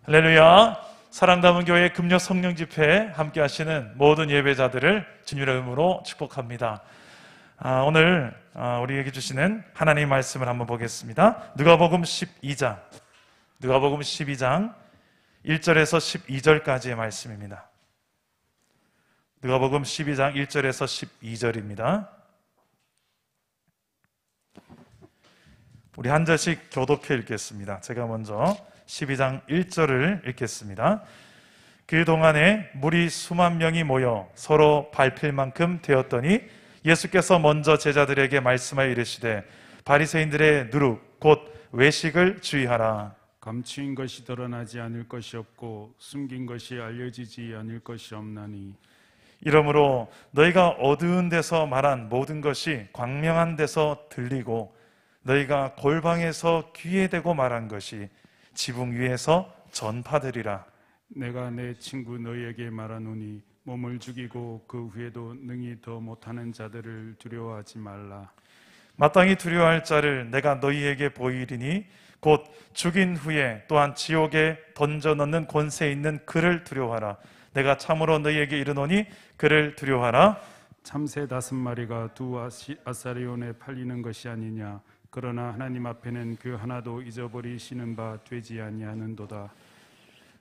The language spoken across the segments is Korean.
할렐루야. 사랑담은 교회 금요 성령 집회에 함께 하시는 모든 예배자들을 주님의 이름으로 축복합니다. 오늘 우리에게 주시는 하나님의 말씀을 한번 보겠습니다. 누가복음 12장 1절에서 12절까지의 말씀입니다. 누가복음 12장 1절에서 12절입니다. 우리 한 절씩 교독해 읽겠습니다. 제가 먼저 12장 1절을 읽겠습니다. 그동안에 무리 수만 명이 모여 서로 밟힐 만큼 되었더니 예수께서 먼저 제자들에게 말씀하여 이르시되 바리새인들의 누룩 곧 외식을 주의하라. 감추인 것이 드러나지 않을 것이 없고 숨긴 것이 알려지지 않을 것이 없나니 이러므로 너희가 어두운 데서 말한 모든 것이 광명한 데서 들리고 너희가 골방에서 귀에 대고 말한 것이 지붕 위에서 전파되리라. 내가 내 친구 너희에게 말하노니 몸을 죽이고 그 후에도 능히 더 못하는 자들을 두려워하지 말라. 마땅히 두려워할 자를 내가 너희에게 보이리니 곧 죽인 후에 또한 지옥에 던져 넣는 권세 있는 그를 두려워하라. 내가 참으로 너희에게 이르노니 그를 두려워하라. 참새 5마리가 두 아사리온에 팔리는 것이 아니냐. 그러나 하나님 앞에는 그 하나도 잊어버리시는 바 되지 아니하는도다.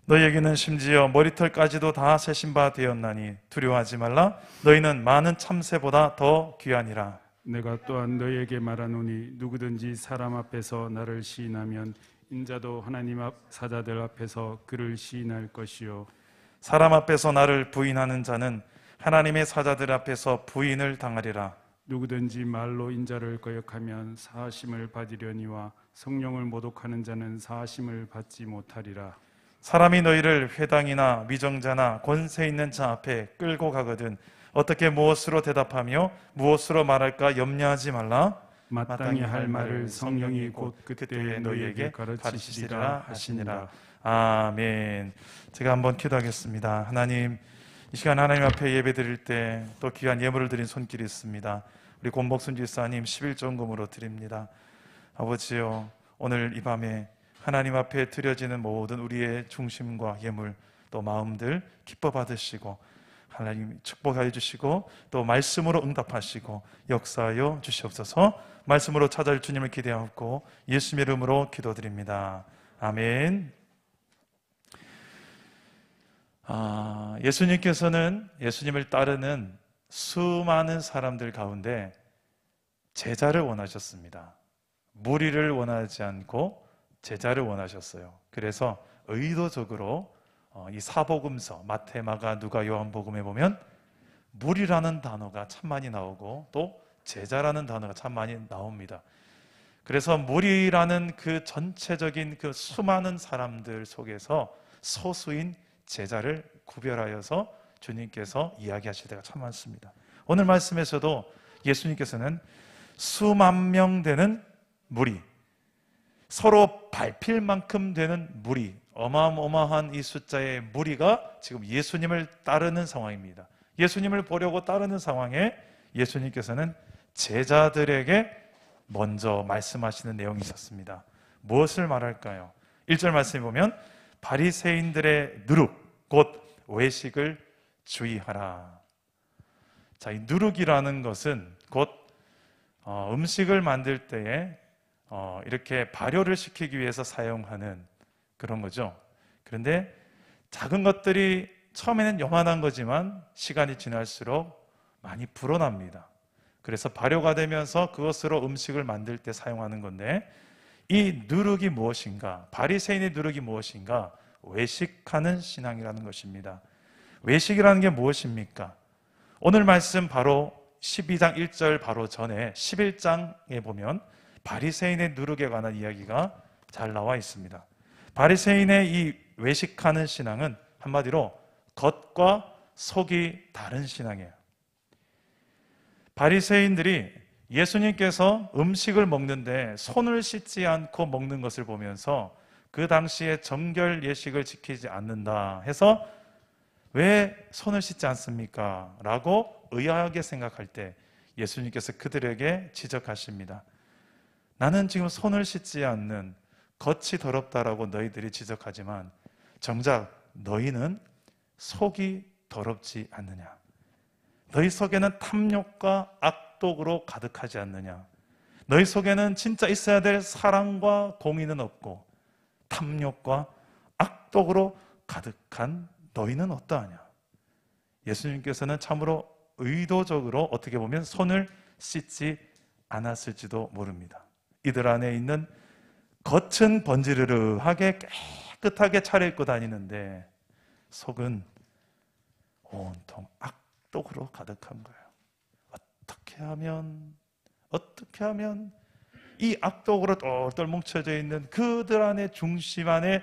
너희에게는 심지어 머리털까지도 다 세신 바 되었나니 두려워하지 말라. 너희는 많은 참새보다 더 귀하니라. 내가 또한 너희에게 말하노니 누구든지 사람 앞에서 나를 시인하면 인자도 하나님 앞 사자들 앞에서 그를 시인할 것이요 사람 앞에서 나를 부인하는 자는 하나님의 사자들 앞에서 부인을 당하리라. 누구든지 말로 인자를 거역하면 사하심을 받으려니와 성령을 모독하는 자는 사하심을 받지 못하리라. 사람이 너희를 회당이나 위정자나 권세 있는 자 앞에 끌고 가거든 어떻게 무엇으로 대답하며 무엇으로 말할까 염려하지 말라. 마땅히 할 말을 성령이 곧 그때에 너희에게 가르치시리라 하시니라. 아멘. 제가 한번 기도하겠습니다. 하나님, 이 시간 하나님 앞에 예배 드릴 때 또 귀한 예물을 드린 손길이 있습니다. 우리 권복순 집사님 11조금으로 드립니다. 아버지요, 오늘 이 밤에 하나님 앞에 드려지는 모든 우리의 중심과 예물 또 마음들 기뻐 받으시고 하나님 축복하여 주시고 또 말씀으로 응답하시고 역사하여 주시옵소서. 말씀으로 찾아올 주님을 기대하고 예수님의 이름으로 기도드립니다. 아멘. 예수님께서는 예수님을 따르는 수많은 사람들 가운데 제자를 원하셨습니다. 무리를 원하지 않고 제자를 원하셨어요. 그래서 의도적으로 이 사복음서 마태, 마가, 누가, 요한복음에 보면 무리라는 단어가 참 많이 나오고 또 제자라는 단어가 참 많이 나옵니다. 그래서 무리라는 그 전체적인 그 수많은 사람들 속에서 소수인 제자를 구별하여서 주님께서 이야기하실 때가 참 많습니다. 오늘 말씀에서도 예수님께서는 수만 명 되는 무리, 서로 밟힐 만큼 되는 무리, 어마어마한 이 숫자의 무리가 지금 예수님을 따르는 상황입니다. 예수님을 보려고 따르는 상황에 예수님께서는 제자들에게 먼저 말씀하시는 내용이 있었습니다. 무엇을 말할까요? 1절 말씀에 보면 바리새인들의 누룩 곧 외식을 주의하라. 자, 이 누룩이라는 것은 곧 음식을 만들 때에 이렇게 발효를 시키기 위해서 사용하는 그런 거죠. 그런데 작은 것들이 처음에는 요만한 거지만 시간이 지날수록 많이 불어납니다. 그래서 발효가 되면서 그것으로 음식을 만들 때 사용하는 건데 이 누룩이 무엇인가? 바리새인의 누룩이 무엇인가? 외식하는 신앙이라는 것입니다. 외식이라는 게 무엇입니까? 오늘 말씀 바로 12장 1절 바로 전에 11장에 보면 바리새인의 누룩에 관한 이야기가 잘 나와 있습니다. 바리새인의 이 외식하는 신앙은 한마디로 겉과 속이 다른 신앙이에요. 바리새인들이 예수님께서 음식을 먹는데 손을 씻지 않고 먹는 것을 보면서 그 당시에 정결 예식을 지키지 않는다 해서 왜 손을 씻지 않습니까? 라고 의아하게 생각할 때 예수님께서 그들에게 지적하십니다. 나는 지금 손을 씻지 않는 겉이 더럽다라고 너희들이 지적하지만 정작 너희는 속이 더럽지 않느냐? 너희 속에는 탐욕과 악독으로 가득하지 않느냐? 너희 속에는 진짜 있어야 될 사랑과 공의는 없고 탐욕과 악독으로 가득한 너희는 어떠하냐? 예수님께서는 참으로 의도적으로 어떻게 보면 손을 씻지 않았을지도 모릅니다. 이들 안에 있는 겉은 번지르르하게 깨끗하게 차려입고 다니는데 속은 온통 악독으로 가득한 거예요. 어떻게 하면 이 악독으로 똘똘 뭉쳐져 있는 그들 안에 중심 안에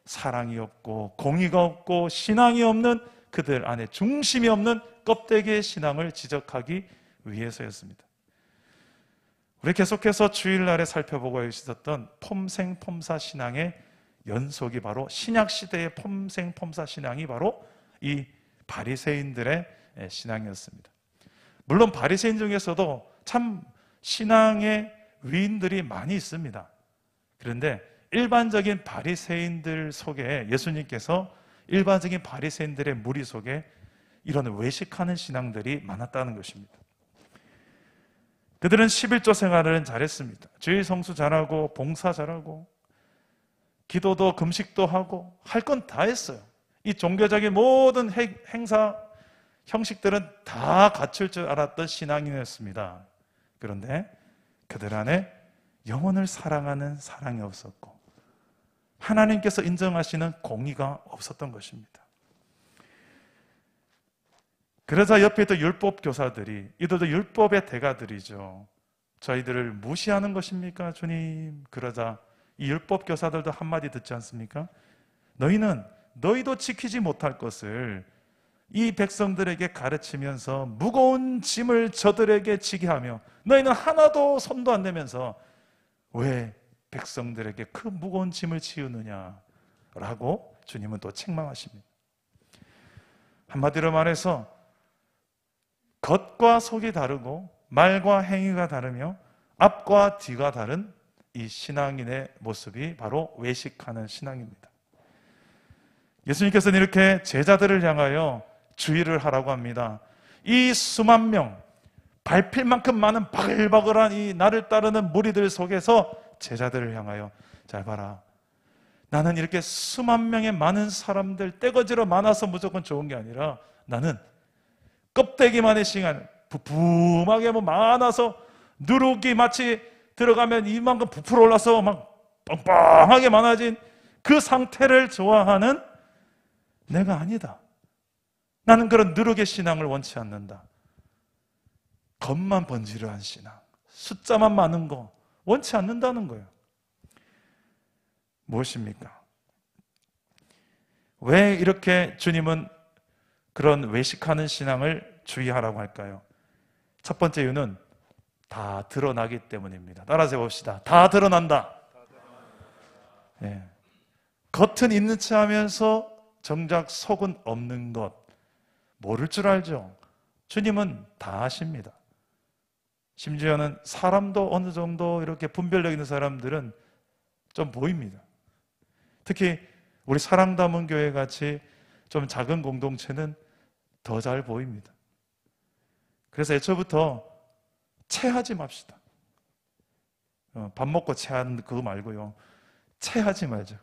사랑이 없고 공의가 없고 신앙이 없는 그들 안에 중심이 없는 껍데기의 신앙을 지적하기 위해서였습니다. 우리 계속해서 주일날에 살펴보고 있었던 폼생폼사 신앙의 연속이 바로 신약시대의 폼생폼사 신앙이 바로 이 바리새인들의 신앙이었습니다. 물론 바리새인 중에서도 참 신앙의 위인들이 많이 있습니다. 그런데 일반적인 바리새인들 속에 예수님께서 일반적인 바리새인들의 무리 속에 이런 외식하는 신앙들이 많았다는 것입니다. 그들은 11조 생활을 잘했습니다. 주일 성수 잘하고 봉사 잘하고 기도도 금식도 하고 할 건 다 했어요. 이 종교적인 모든 행사 형식들은 다 갖출 줄 알았던 신앙인이었습니다. 그런데 그들 안에 영혼을 사랑하는 사랑이 없었고 하나님께서 인정하시는 공의가 없었던 것입니다. 그러자 옆에 있던 율법 교사들이, 이들도 율법의 대가들이죠. 저희들을 무시하는 것입니까, 주님? 그러자 이 율법 교사들도 한마디 듣지 않습니까? 너희도 지키지 못할 것을 이 백성들에게 가르치면서 무거운 짐을 저들에게 지게 하며 너희는 하나도 손도 안 대면서 왜 백성들에게 그 무거운 짐을 지우느냐 라고 주님은 또 책망하십니다. 한마디로 말해서 겉과 속이 다르고 말과 행위가 다르며 앞과 뒤가 다른 이 신앙인의 모습이 바로 외식하는 신앙입니다. 예수님께서는 이렇게 제자들을 향하여 주의를 하라고 합니다. 이 수만 명, 밟힐 만큼 많은 바글바글한 이 나를 따르는 무리들 속에서 제자들을 향하여 잘 봐라. 나는 이렇게 수만 명의 많은 사람들 떼거지로 많아서 무조건 좋은 게 아니라 나는 껍데기만의 시간 부품하게 많아서 누룩이 마치 들어가면 이만큼 부풀어 올라서 막 뻥뻥하게 많아진 그 상태를 좋아하는 내가 아니다. 나는 그런 누룩의 신앙을 원치 않는다. 겉만 번지르한 신앙, 숫자만 많은 거 원치 않는다는 거예요. 무엇입니까? 왜 이렇게 주님은 그런 외식하는 신앙을 주의하라고 할까요? 첫 번째 이유는 다 드러나기 때문입니다. 따라서 봅시다. 다 드러난다. 네. 겉은 있는 체 하면서 정작 속은 없는 것 모를 줄 알죠. 주님은 다 아십니다. 심지어는 사람도 어느 정도 이렇게 분별력 있는 사람들은 좀 보입니다. 특히 우리 사랑 담은 교회 같이 좀 작은 공동체는 더 잘 보입니다. 그래서 애초부터 체하지 맙시다. 밥 먹고 체하는 그거 말고요. 체하지 말자.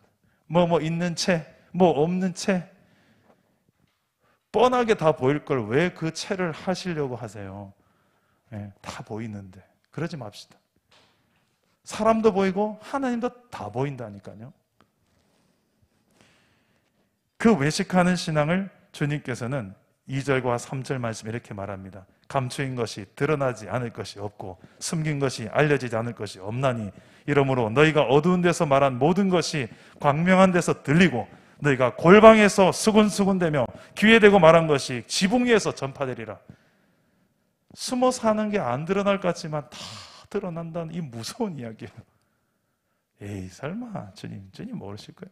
뭐 있는 채, 뭐 없는 채. 뻔하게 다 보일 걸 왜 그 체를 하시려고 하세요? 네, 다 보이는데. 그러지 맙시다. 사람도 보이고 하나님도 다 보인다니까요. 그 외식하는 신앙을 주님께서는 2절과 3절 말씀 이렇게 말합니다. 감추인 것이 드러나지 않을 것이 없고 숨긴 것이 알려지지 않을 것이 없나니 이러므로 너희가 어두운 데서 말한 모든 것이 광명한 데서 들리고 너희가 골방에서 수군수군대며 귀에 대고 말한 것이 지붕 위에서 전파되리라. 숨어 사는 게 안 드러날 것 같지만 다 드러난다는 이 무서운 이야기예요. 에이 설마 주님 모르실 거예요.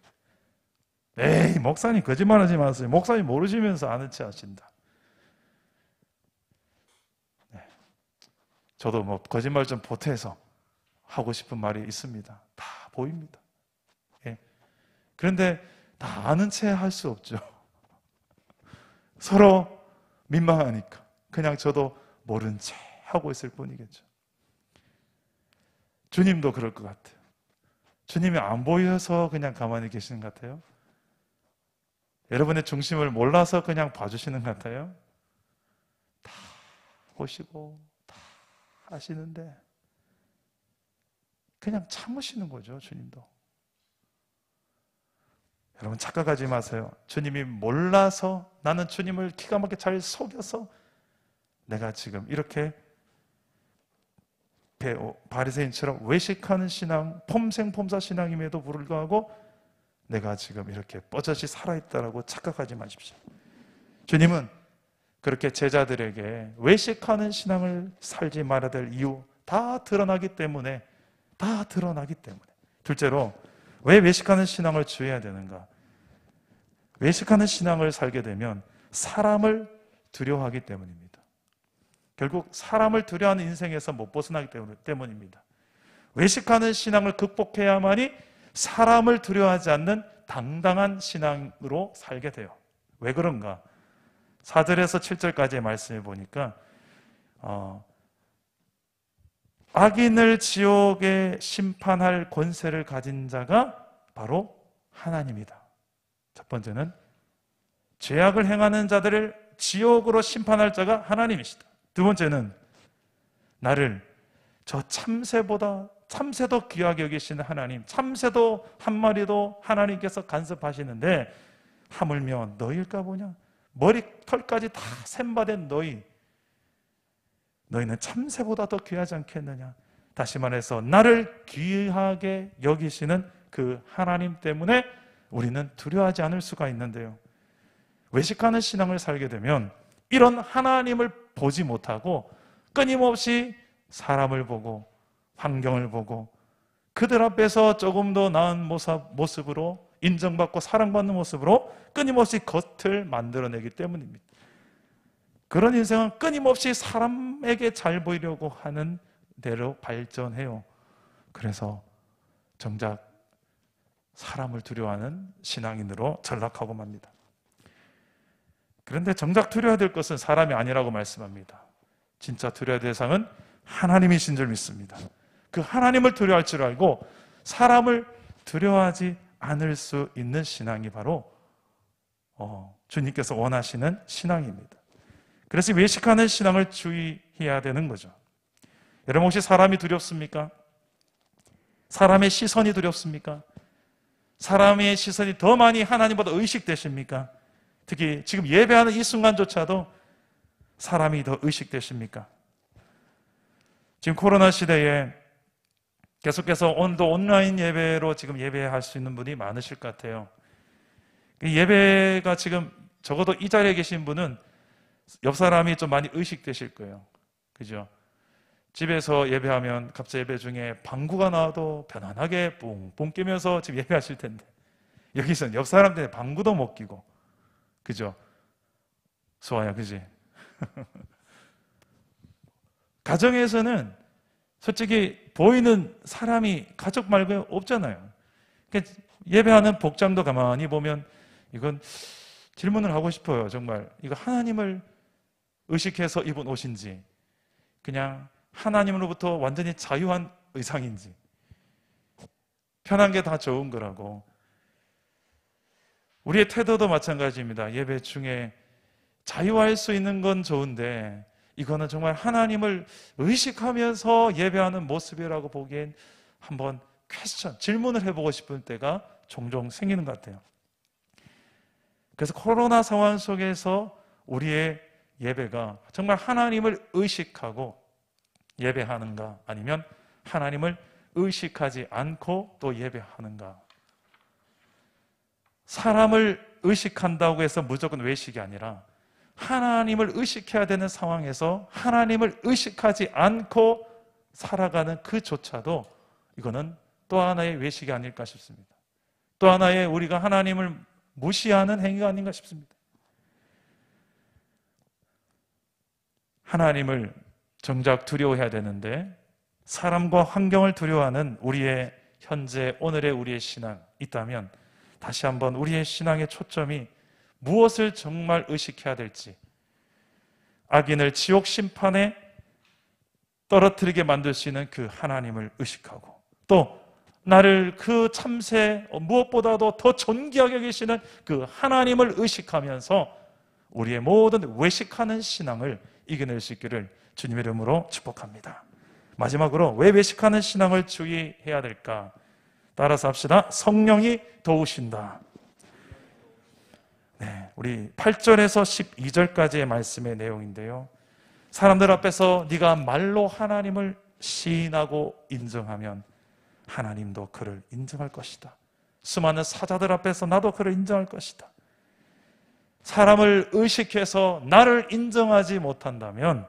에이 목사님 거짓말하지 마세요. 목사님 모르시면서 아는 체 하신다. 네. 저도 뭐 거짓말 좀 보태서 하고 싶은 말이 있습니다. 다 보입니다. 예. 그런데 다 아는 채 할 수 없죠. 서로 민망하니까 그냥 저도 모른 채 하고 있을 뿐이겠죠. 주님도 그럴 것 같아요. 주님이 안 보여서 그냥 가만히 계시는 것 같아요. 여러분의 중심을 몰라서 그냥 봐주시는 것 같아요. 다 보시고 다 하시는데 그냥 참으시는 거죠, 주님도. 여러분 착각하지 마세요. 주님이 몰라서, 나는 주님을 기가 막히게 잘 속여서 내가 지금 이렇게 바리새인처럼 외식하는 신앙, 폼생폼사 신앙임에도 불구하고 내가 지금 이렇게 뻗어지 살아있다라고 착각하지 마십시오. 주님은 그렇게 제자들에게 외식하는 신앙을 살지 말아야 될 이유 다 드러나기 때문에, 둘째로 왜 외식하는 신앙을 취해야 되는가? 외식하는 신앙을 살게 되면 사람을 두려워하기 때문입니다. 결국 사람을 두려워하는 인생에서 못 벗어나기 때문입니다. 외식하는 신앙을 극복해야만이 사람을 두려워하지 않는 당당한 신앙으로 살게 돼요. 왜 그런가? 4절에서 7절까지의 말씀을 보니까 악인을 지옥에 심판할 권세를 가진 자가 바로 하나님이다. 첫 번째는 죄악을 행하는 자들을 지옥으로 심판할 자가 하나님이시다. 두 번째는 나를 저 참새도 귀하게 여기시는 하나님, 참새도 한 마리도 하나님께서 간섭하시는데 하물며 너희일까 보냐? 머리털까지 다 샘바된 너희는 참새보다 더 귀하지 않겠느냐? 다시 말해서 나를 귀하게 여기시는 그 하나님 때문에 우리는 두려워하지 않을 수가 있는데요. 외식하는 신앙을 살게 되면 이런 하나님을 보지 못하고 끊임없이 사람을 보고 환경을 보고 그들 앞에서 조금 더 나은 모습으로 인정받고 사랑받는 모습으로 끊임없이 겉을 만들어내기 때문입니다. 그런 인생은 끊임없이 사람에게 잘 보이려고 하는 대로 발전해요. 그래서 정작 사람을 두려워하는 신앙인으로 전락하고 맙니다. 그런데 정작 두려워야 될 것은 사람이 아니라고 말씀합니다. 진짜 두려워야 될 대상은 하나님이신 줄 믿습니다. 그 하나님을 두려워할 줄 알고 사람을 두려워하지 않을 수 있는 신앙이 바로 주님께서 원하시는 신앙입니다. 그래서 외식하는 신앙을 주의해야 되는 거죠. 여러분 혹시 사람이 두렵습니까? 사람의 시선이 두렵습니까? 사람의 시선이 더 많이 하나님보다 의식되십니까? 특히 지금 예배하는 이 순간조차도 사람이 더 의식되십니까? 지금 코로나 시대에 계속해서 온라인 예배로 지금 예배할 수 있는 분이 많으실 것 같아요. 예배가 지금 적어도 이 자리에 계신 분은 옆 사람이 좀 많이 의식되실 거예요. 그죠? 집에서 예배하면 갑자기 예배 중에 방구가 나와도 편안하게 뿡뿡 끼면서 지금 예배하실 텐데 여기서는 옆 사람들의 방구도 못 끼고, 그죠? 수아야, 그지? 가정에서는 솔직히 보이는 사람이 가족 말고 없잖아요. 그러니까 예배하는 복장도 가만히 보면 이건 질문을 하고 싶어요. 정말 이거 하나님을 의식해서 입은 옷인지 그냥 하나님으로부터 완전히 자유한 의상인지, 편한 게 다 좋은 거라고. 우리의 태도도 마찬가지입니다. 예배 중에 자유할 수 있는 건 좋은데 이거는 정말 하나님을 의식하면서 예배하는 모습이라고 보기엔 한번 질문을 해보고 싶은 때가 종종 생기는 것 같아요. 그래서 코로나 상황 속에서 우리의 예배가 정말 하나님을 의식하고 예배하는가, 아니면 하나님을 의식하지 않고 또 예배하는가. 사람을 의식한다고 해서 무조건 외식이 아니라 하나님을 의식해야 되는 상황에서 하나님을 의식하지 않고 살아가는 그조차도 이거는 또 하나의 외식이 아닐까 싶습니다. 또 하나의 우리가 하나님을 무시하는 행위가 아닌가 싶습니다. 하나님을 정작 두려워해야 되는데 사람과 환경을 두려워하는 우리의 현재 오늘의 우리의 신앙 있다면 다시 한번 우리의 신앙의 초점이 무엇을 정말 의식해야 될지, 악인을 지옥 심판에 떨어뜨리게 만들 수 있는 그 하나님을 의식하고, 또 나를 그 참새 무엇보다도 더 존귀하게 여기시는 그 하나님을 의식하면서 우리의 모든 외식하는 신앙을 이겨낼 수 있기를 주님의 이름으로 축복합니다. 마지막으로 왜 외식하는 신앙을 주의해야 될까? 따라서 합시다. 성령이 도우신다. 네, 우리 8절에서 12절까지의 말씀의 내용인데요, 사람들 앞에서 네가 말로 하나님을 시인하고 인정하면 하나님도 그를 인정할 것이다. 수많은 사자들 앞에서 나도 그를 인정할 것이다. 사람을 의식해서 나를 인정하지 못한다면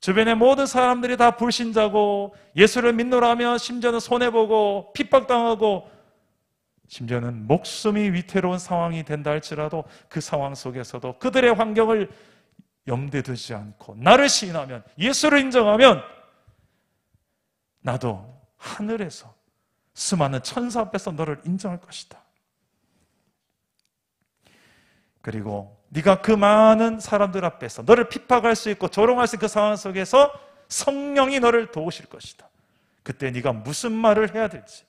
주변의 모든 사람들이 다 불신자고 예수를 믿노라 하면 심지어는 손해보고 핍박당하고 심지어는 목숨이 위태로운 상황이 된다 할지라도 그 상황 속에서도 그들의 환경을 염두에 두지 않고 나를 시인하면, 예수를 인정하면 나도 하늘에서 수많은 천사 앞에서 너를 인정할 것이다. 그리고 네가 그 많은 사람들 앞에서 너를 핍박할 수 있고 조롱할 수 있는 그 상황 속에서 성령이 너를 도우실 것이다. 그때 네가 무슨 말을 해야 될지,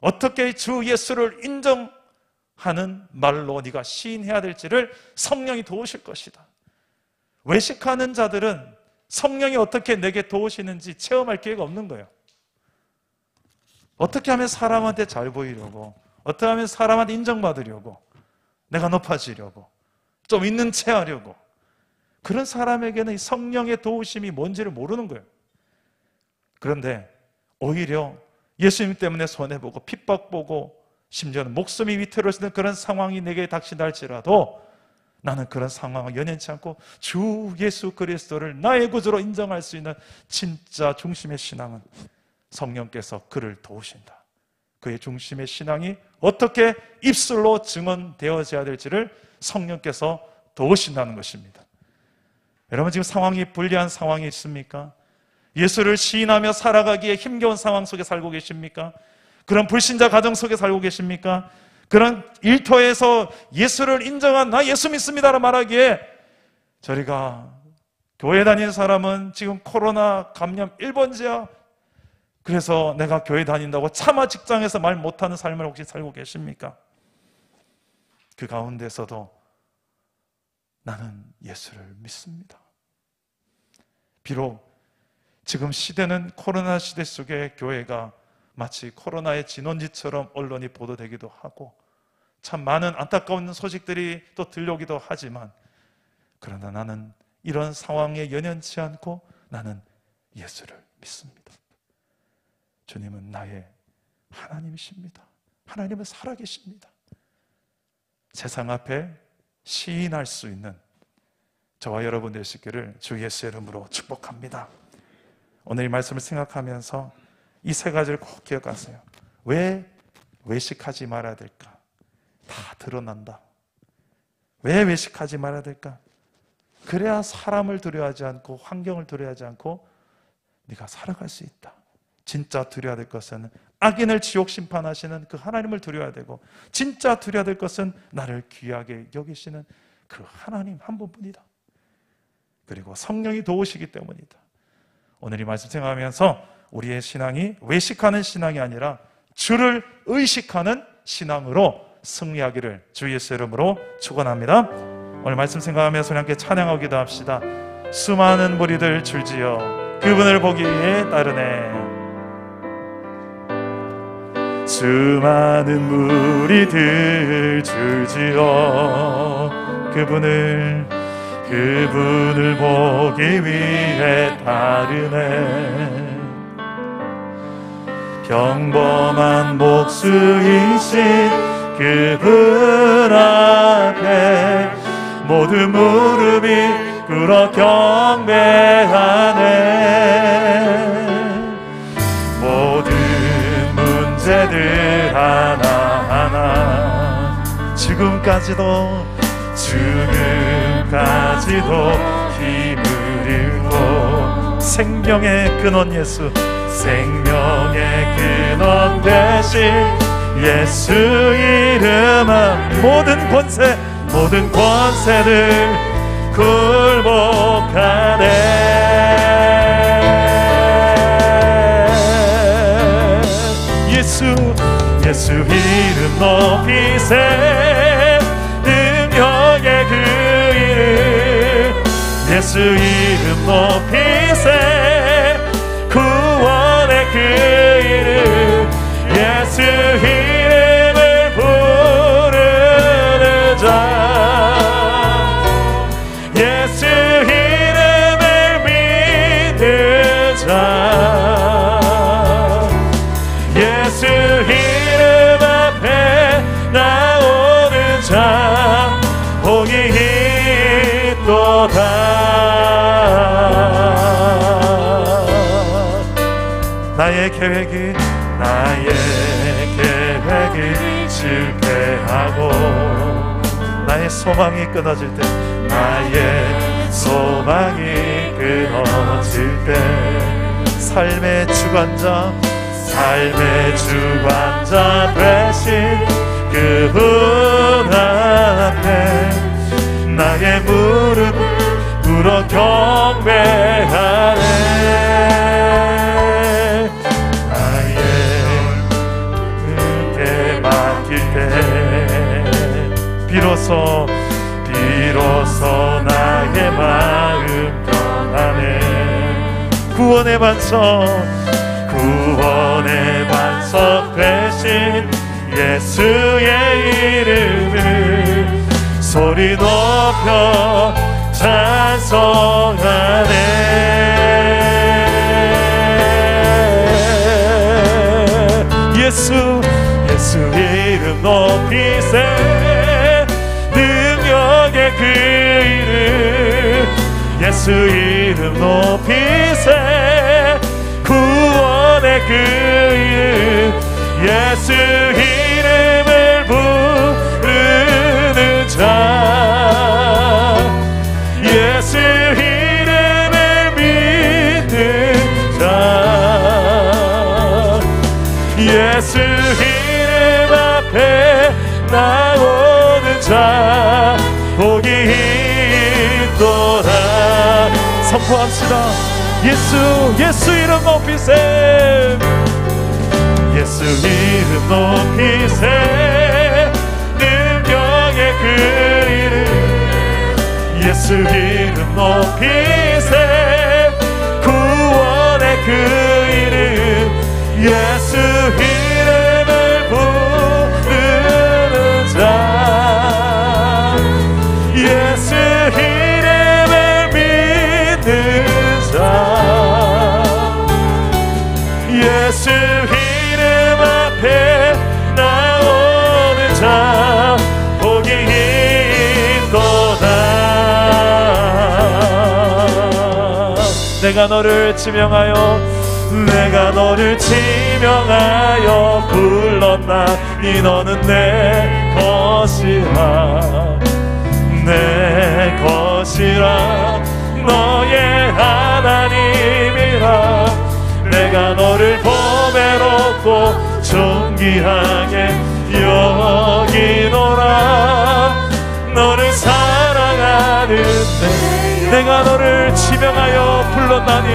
어떻게 주 예수를 인정하는 말로 네가 시인해야 될지를 성령이 도우실 것이다. 외식하는 자들은 성령이 어떻게 내게 도우시는지 체험할 기회가 없는 거예요. 어떻게 하면 사람한테 잘 보이려고, 어떻게 하면 사람한테 인정받으려고, 내가 높아지려고, 좀 있는 체 하려고, 그런 사람에게는 이 성령의 도우심이 뭔지를 모르는 거예요. 그런데 오히려 예수님 때문에 손해보고 핍박보고 심지어는 목숨이 위태로워지는 그런 상황이 내게 닥친다 할지라도 나는 그런 상황을 연연치 않고 주 예수 그리스도를 나의 구주로 인정할 수 있는 진짜 중심의 신앙은 성령께서 그를 도우신다. 그의 중심의 신앙이 어떻게 입술로 증언되어져야 될지를 성령께서 도우신다는 것입니다. 여러분, 지금 상황이 불리한 상황이 있습니까? 예수를 시인하며 살아가기에 힘겨운 상황 속에 살고 계십니까? 그런 불신자 가정 속에 살고 계십니까? 그런 일터에서 예수를 인정한 나 예수 믿습니다라고 말하기에, 저리가 교회 다니는 사람은 지금 코로나 감염 1번째야, 그래서 내가 교회 다닌다고 차마 직장에서 말 못하는 삶을 혹시 살고 계십니까? 그 가운데서도 나는 예수를 믿습니다. 비록 지금 시대는 코로나 시대 속에 교회가 마치 코로나의 진원지처럼 언론이 보도되기도 하고 참 많은 안타까운 소식들이 또 들려오기도 하지만, 그러나 나는 이런 상황에 연연치 않고 나는 예수를 믿습니다. 주님은 나의 하나님이십니다. 하나님은 살아계십니다. 세상 앞에 시인할 수 있는 저와 여러분 되시기를 주 예수의 이름으로 축복합니다. 오늘 이 말씀을 생각하면서 이 세 가지를 꼭 기억하세요. 왜 외식하지 말아야 될까? 다 드러난다. 왜 외식하지 말아야 될까? 그래야 사람을 두려워하지 않고 환경을 두려워하지 않고 네가 살아갈 수 있다. 진짜 두려워야 될 것은 악인을 지옥 심판하시는 그 하나님을 두려워야 되고, 진짜 두려워야 될 것은 나를 귀하게 여기시는 그 하나님 한 분뿐이다. 그리고 성령이 도우시기 때문이다. 오늘 이 말씀 생각하면서 우리의 신앙이 외식하는 신앙이 아니라 주를 의식하는 신앙으로 승리하기를 주 예수 이름으로 축원합니다. 오늘 말씀 생각하면서 우리 함께 찬양하고 기도합시다. 수많은 무리들 줄지어 그분을 보기 위해 따르네. 수많은 무리들 줄지어 그분을 보기 위해 따르네. 평범한 목수이신 그분 앞에 모든 무릎이 꿇어 경배하네. 모든 문제들 하나하나 지금까지도 힘을 잃고 생명의 근원 예수, 생명의 근원 대신 예수 이름은 모든 권세를 굴복하네. 예수 이름 높이세. 능력의 그 이름 예수 이름 높이세. 구원의 그 이름 예수 이름을 부르는 자 예수 이름을 믿는 자 예수 이름 앞에 나오는 자 복이 있도다. 나의 계획이 실패하고 나의 소망이 끊어질 때 나의 소망이 끊어질 때 삶의 주관자 되신 그분 앞에 나의 무릎 꿇어 경배하네. 나의 그게 맡길 때 비로소 나의 마음 편하네. 구원의 반석 되신 예수의 이름을 소리 높여 찬송하네. 예수 이름 높이세. 능력의 그 이름 예수 이름 높이세. 구원의 그 이름 예수 이름을 부르는 자 예수 이름을 믿는 자 예수 이름 앞에 나오는 자 복이 있도다. 선포합시다. 예수 이름 높이세. 예수 이름 높이세. 능력의 그 이름 예수 이름 높이세. 구원의 그 이름 예수 이름을 부르는 자 예수 이름을 믿는 자 예수 이름 앞에 나오는 자 복이 있도다. 내가 너를 지명하여 불렀나니 너는 내 것이라 너의 하나님이라. 내가 너를 보배롭고 존귀하게 여기노라. 너를 사랑하는데 내가 너를 지명하여 불렀나니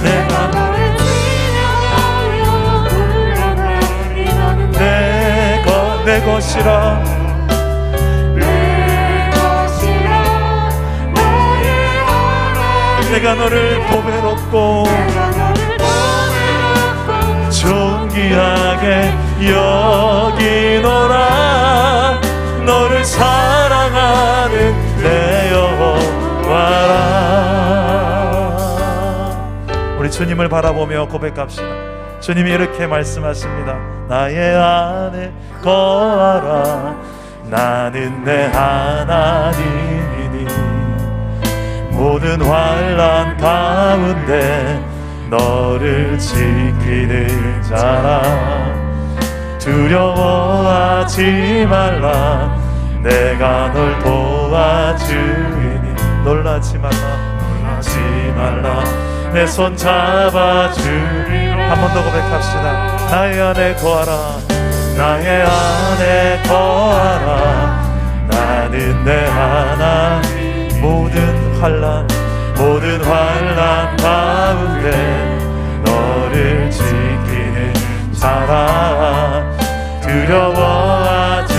내가 너를 지명하여 불렀나니 너는 내 것이라 너의 하나님. 내가 너를 보배롭고 존귀하게 여기노라. 너를 사랑하는 내 여호와라. 우리 주님을 바라보며 고백합시다. 주님이 이렇게 말씀하십니다. 나의 안에 거하라. 나는 내 하나님이니 모든 환난 가운데 너를 지키는 자라. 두려워하지 말라. 내가 널 도와주리니 놀라지 말라. 내 손 잡아주리로. 한 번 더 고백합시다. 나의 안에 거하라. 나의 안에 거하라. 나는 내 하나님. 모든 환난 가운데 너를 지키는 사랑. 두려워하지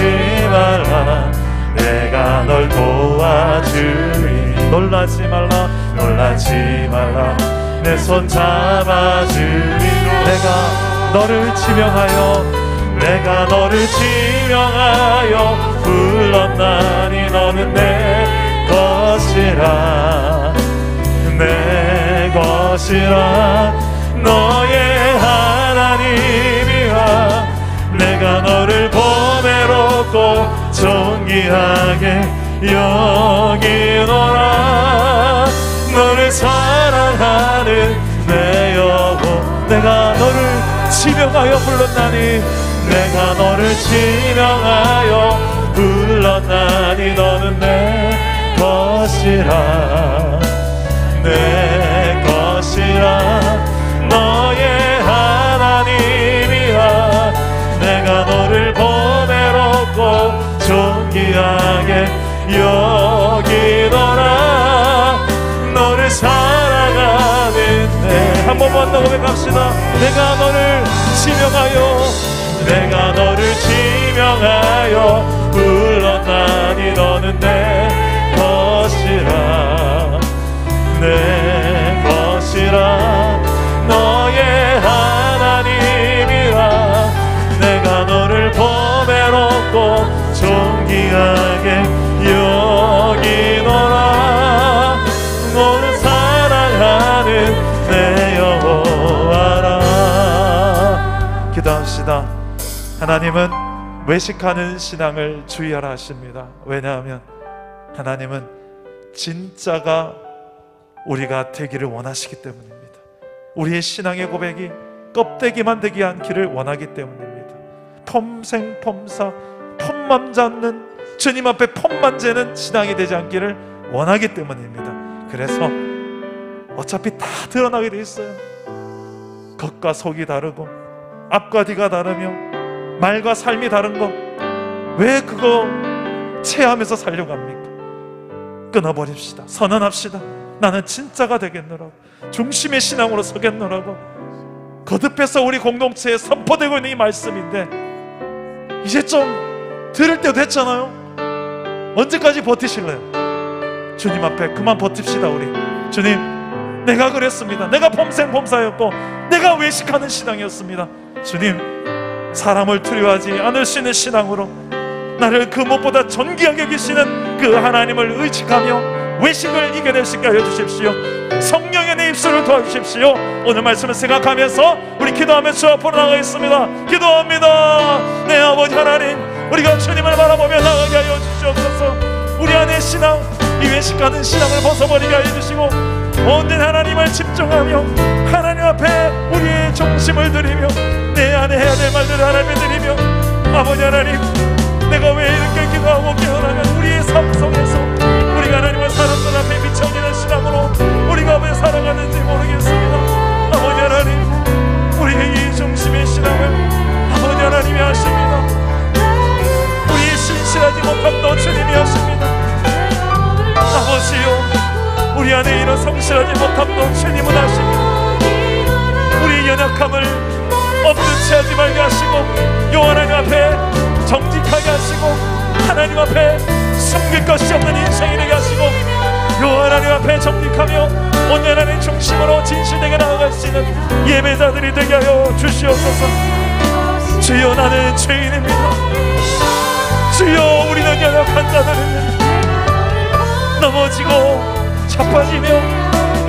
말라. 내가 널 도와주리. 놀라지 말라. 내 손 잡아주리로. 내가 너를 지명하여 불렀나니 너는 내 것이라. 너의 하나님이라. 내가 너를 보배롭고 존귀하게 여기노라. 너를 사랑하는 내 영혼. 내가 너를 지명하여 불렀나니 너는 내 것이라. 너의 하나님이라. 내가 너를 보배롭고 존귀하게 여기노라. 너를 사랑하는 내. 한 번만 더 고백합시다. 내가 너를 지명하여 불렀나니 너는 내 것이라. 너의 하나님이라. 내가 너를 보배롭고 존귀하게 여기노라. 너를 사랑하는 내 여호와라. 기도합시다. 하나님은 외식하는 신앙을 주의하라 하십니다. 왜냐하면 하나님은 진짜가 우리가 되기를 원하시기 때문입니다. 우리의 신앙의 고백이 껍데기만 되지 않기를 원하기 때문입니다. 폼생폼사 폼만 잡는 주님 앞에 폼만 재는 신앙이 되지 않기를 원하기 때문입니다. 그래서 어차피 다 드러나게 돼 있어요. 겉과 속이 다르고 앞과 뒤가 다르며 말과 삶이 다른 거 왜 그거 체하면서 살려고 합니까? 끊어버립시다. 선언합시다. 나는 진짜가 되겠노라고. 중심의 신앙으로 서겠노라고. 거듭해서 우리 공동체에 선포되고 있는 이 말씀인데 이제 좀 들을 때도 됐잖아요. 언제까지 버티실래요? 주님 앞에 그만 버팁시다. 우리 주님, 내가 그랬습니다. 내가 폼생폼사였고 내가 외식하는 신앙이었습니다. 주님, 사람을 두려워하지 않을 수 있는 신앙으로 나를 그 무엇보다 존귀하게 계시는 그 하나님을 의식하며 외식을 이겨낼 수 있게 하여 주십시오. 성령의 내 입술을 도와주십시오. 오늘 말씀을 생각하면서 우리 기도하면서 주 앞으로 나가겠습니다. 기도합니다. 내 아버지 하나님, 우리가 주님을 바라보며 나가게 하여 주시옵소서. 우리 안에 신앙, 이 외식하는 신앙을 벗어버리게 하여 주시고 온된 하나님을 집중하며 하나님 앞에 우리의 중심을 드리며 내 안에 해야 될 말들을 하나님께 드리며 아버지 하나님, 내가 왜 이렇게 기도하고 깨어나면 우리의 삶 속에서 우리가 하나님의 사람들 앞에 비춰지는 신앙으로 우리가 왜 살아가는지 모르겠습니다. 아버지 하나님, 우리의 이 중심의 신앙을 아버지 하나님이 하십니다. 우리의 신실하지 못함도 주님이 하십니다. 아버지요, 우리 안에 이런 성실하지 못함도 주님은 하십니다. 우리의 연약함을 없는 하지 말게 하시고 요 하나님 앞에 정직하게 하시고 하나님 앞에 숨길 것이 없는 인생이 되게 하시고 요 하나님 앞에 정직하며 온전한 중심으로 진실되게 나아갈 수 있는 예배자들이 되게 하여 주시옵소서. 주여, 나는 죄인입니다. 주여, 우리는 연약한 자들입니다. 넘어지고 자빠지며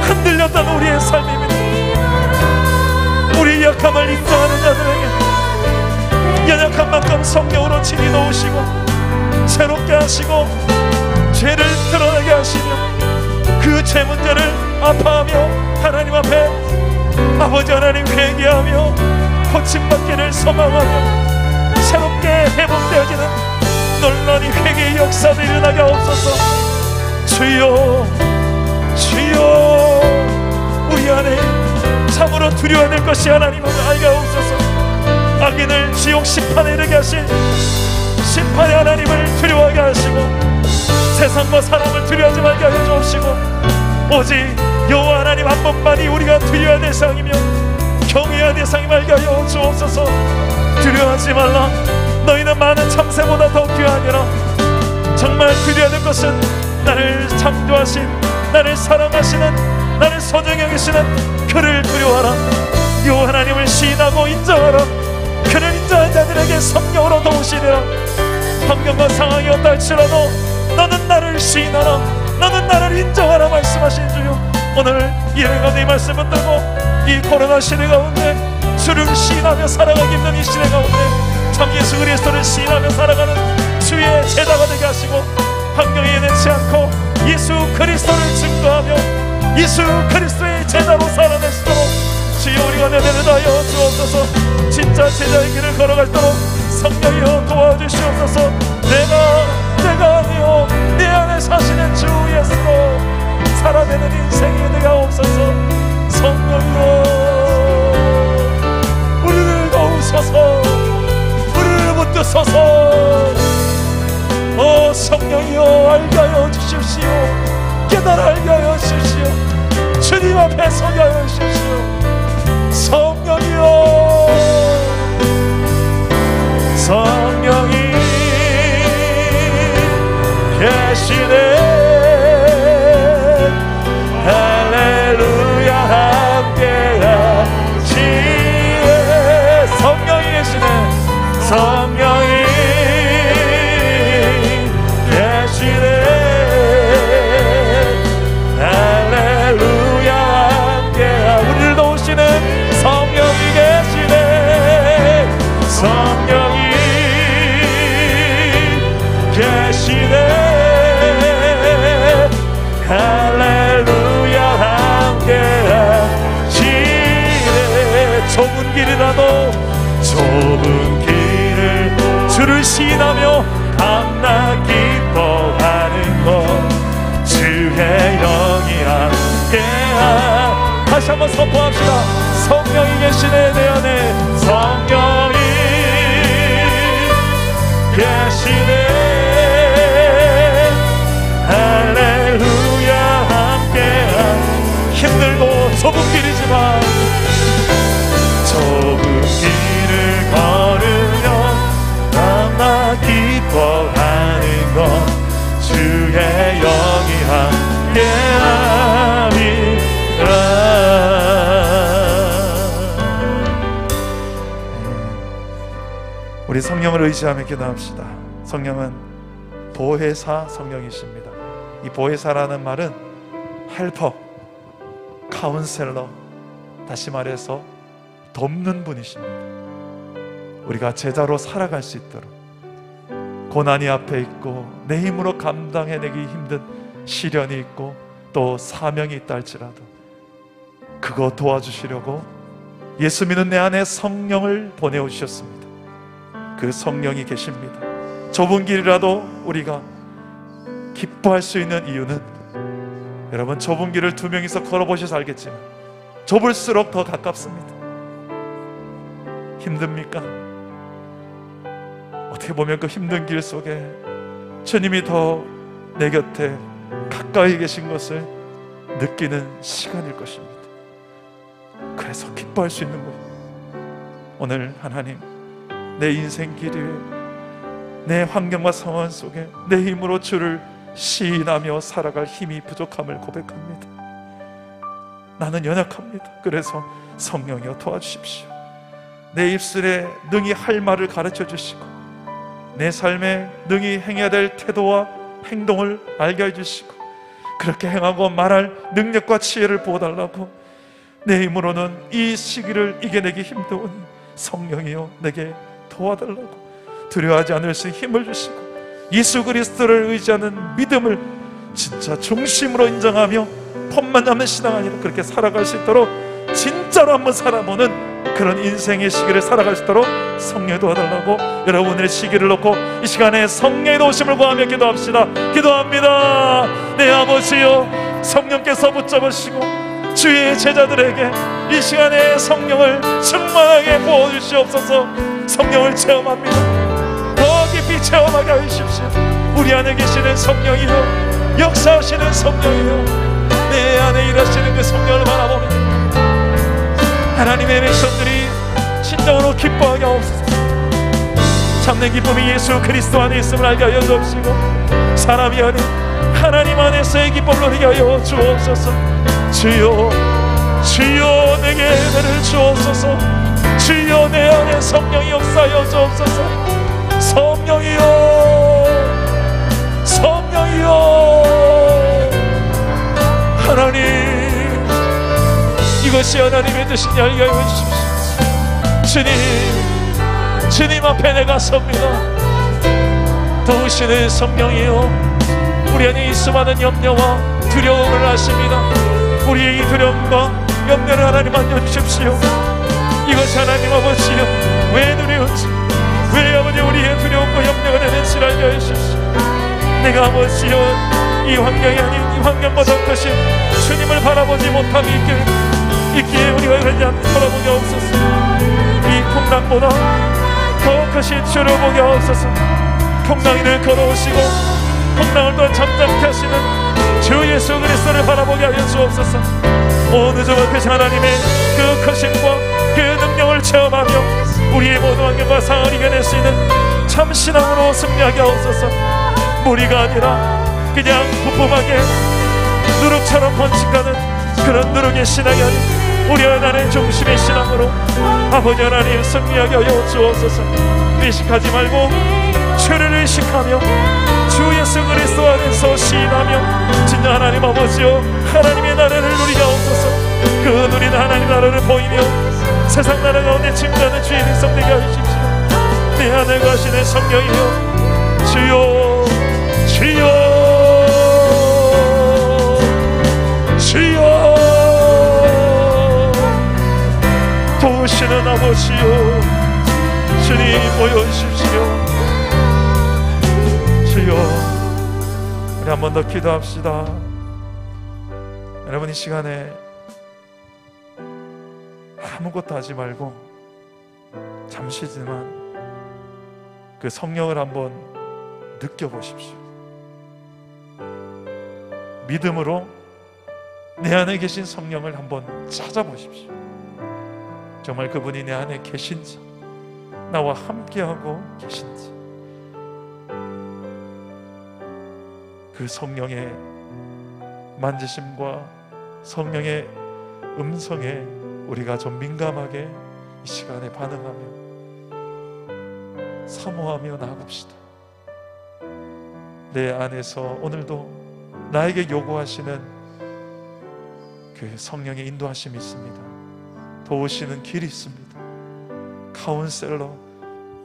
흔들렸던 우리의 삶입니다. 우리의 약함을 인정하는 자들에게 연약한 만큼 성령으로 친히 놓으시고 새롭게 하시고 죄를 드러나게 하시며 그 죄 문제를 아파하며 하나님 앞에 아버지 하나님 회개하며 고침받기를 소망하며 새롭게 회복되어지는 놀라운 회개의 역사들이 일어나게 하옵소서. 주여, 주여, 우리 우리 안에 참으로 두려워야 될 것이 하나님을 알게 하옵소서. 악인을 지옥 심판에 이르게 하신 심판의 하나님을 두려워하게 하시고 세상과 사람을 두려워하지 말게 하여 주옵시고 오직 여호와 하나님 한 분만이 우리가 두려워할 대상이며 경외할 대상이 말게 하여 주옵소서. 두려워하지 말라. 너희는 많은 참새보다 더 귀하니라. 정말 두려워야 될 것은 나를 창조하신, 나를 사랑하시는, 나를 소중히 여기시는 그를 두려워하라. 여호와 하나님을 시인하고 인정하라. 그를 인정한 자들에게 성령으로 도우시리라. 환경과 상황이 어떠 할지라도 너는 나를 시인하라, 너는 나를 인정하라 말씀하신 주요, 오늘 예배가 네 말씀을 듣고 이 코로나 시대 가운데 주를 시인하며 살아가기 힘든 이 시대 가운데 참 예수 그리스도를 시인하며 살아가는 주의 제자가 되게 하시고 환경에 내치 않고 예수 그리스도를 증거하며 예수 그리스도의 제자로 살아낼 수 있도록 주여 우리가 내내를 하여 주옵소서. 진짜 제자의 길을 걸어갈도록 성령이여 도와주시옵소서. 내가 아니요 내 안에 사시는 주 예수로 살아내는 인생이 되게 하옵소서. 성령이여 우리를 도우소서. 우리를 붙드소서. 성령이여 알게 하여 주십시오. 깨달아 알게 하여 주십시오. 주님 앞에 서게 하여 주십시오. 성령이여, 성령이 계시네. 할렐루야 함께하시네. 성령이 계시네. 성령이 계시네. 할렐루야 함께하 우리를 도우시는 성령이 계시네. 성령이 계시네. 할렐루야 함께하시네. 좁은 길이라도 좁은 길을 주를 시인하며 밤낮 기뻐하는 것 주의 영이 함께하. 다시 한번 선포합시다. 성령이 계시네. 내 안에 성령이 계시네. 할렐루야 함께한. 힘들고 좁은 길이지만 좁은 길을 걸으며 밤낮 기뻐하는 것 주의 영이 함께함이라. 우리 성령을 의지하며 기도합시다. 성령은 보혜사 성령이십니다. 이 보혜사라는 말은 헬퍼, 카운셀러, 다시 말해서 돕는 분이십니다. 우리가 제자로 살아갈 수 있도록 고난이 앞에 있고 내 힘으로 감당해내기 힘든 시련이 있고 또 사명이 있다 할지라도 그거 도와주시려고 예수 믿는 내 안에 성령을 보내오셨습니다. 그 성령이 계십니다. 좁은 길이라도 우리가 기뻐할 수 있는 이유는, 여러분 좁은 길을 두 명이서 걸어보셔서 알겠지만 좁을수록 더 가깝습니다. 힘듭니까? 어떻게 보면 그 힘든 길 속에 주님이 더 내 곁에 가까이 계신 것을 느끼는 시간일 것입니다. 그래서 기뻐할 수 있는 거예요. 오늘 하나님, 내 인생 길 위에 내 환경과 상황 속에 내 힘으로 주를 시인하며 살아갈 힘이 부족함을 고백합니다. 나는 연약합니다. 그래서 성령이여 도와주십시오. 내 입술에 능히 할 말을 가르쳐 주시고 내 삶에 능히 행해야 될 태도와 행동을 알게 해주시고 그렇게 행하고 말할 능력과 지혜를 부어달라고, 내 힘으로는 이 시기를 이겨내기 힘드오니 성령이여 내게 도와달라고, 두려워하지 않을 수 있는 힘을 주시고 예수 그리스도를 의지하는 믿음을 진짜 중심으로 인정하며 폼만 잡는 신앙 아니라 그렇게 살아갈 수 있도록 진짜로 한번 살아보는 그런 인생의 시기를 살아갈 수 있도록 성령이 도와달라고, 여러분의 시기를 놓고 이 시간에 성령의 도우심을 구하며 기도합시다. 기도합니다. 내 아버지여, 성령께서 붙잡으시고 주의 제자들에게 이 시간에 성령을 충만하게 부어주시옵소서. 성령을 체험합니다. 더 깊이 체험하게 하십시오. 우리 안에 계시는 성령이여, 역사하시는 성령이여, 내 안에 일하시는 그 성령을 바라봅니다. 하나님의 백성들이 진정으로 기뻐하게 하옵소서. 참된 기쁨이 예수 그리스도 안에 있음을 알게 하여 주옵시고, 사람이 아닌 하나님 안에서의 기쁨을 누리게 하여 주옵소서. 주여, 주여 내게 은혜를 주옵소서. 주여 내 안에 성령이 역사하여 주옵소서. 성령이여, 성령이여, 하나님, 이것이 하나님의 뜻이니 알게 하여 주십시오. 주님, 주님 앞에 내가 섭니다. 도우시는 성령이여, 우리 안에 이 수많은 염려와 두려움을 아십니다. 우리의 이 두려움과 염려를 하나님 만져주십시오. 이것이 하나님 아버지여 왜 두려운지, 왜 아버지 우리의 두려움과 염려가 되는지를 알게 해주십시오. 내가 아버지여 이 환경이 아닌 이 환경보다 크신 주님을 바라보지 못함이 있기에 우리가 그러지 않고 바라보게 하옵소서. 이 풍랑보다 더 크신 주를 보게 하옵소서. 풍랑이를 걸어오시고 풍랑을 또 잠잠케 하시는 주 예수 그리스도를 바라보게 하여 주옵소서. 어느 저가 크신 하나님의 그 크심과 그 능력을 체험하며 우리의 모든 환경과 상황을 이겨낼 수 있는 참 신앙으로 승리하게 하옵소서. 무리가 아니라 그냥 부품하게 누룩처럼 번식하는 그런 누룩의 신앙이 아닌 우리 하나님의 중심의 신앙으로 아버지 하나님 승리하게 하여 주옵소서. 의식하지 말고 주를 의식하며 주 예수 그리스도 안에서 시인하며 진짜 하나님 아버지여 하나님의 나라를 누리게 하옵소서. 그 누리는 하나님 나라를 보이며 세상 나라 가운데 침투하는 주의 백성 되게 하십시오. 내 안에 가시는 성령이여, 주여, 주여, 주여, 도우시는 아버지여, 주님 모여주십시오. 주여, 우리 한 번 더 기도합시다. 여러분, 이 시간에 아무것도 하지 말고 잠시지만 그 성령을 한번 느껴보십시오. 믿음으로 내 안에 계신 성령을 한번 찾아보십시오. 정말 그분이 내 안에 계신지, 나와 함께하고 계신지, 그 성령의 만지심과 성령의 음성에 우리가 좀 민감하게 이 시간에 반응하며 사모하며 나아갑시다. 내 안에서 오늘도 나에게 요구하시는 그 성령의 인도하심이 있습니다. 도우시는 길이 있습니다. 카운셀러,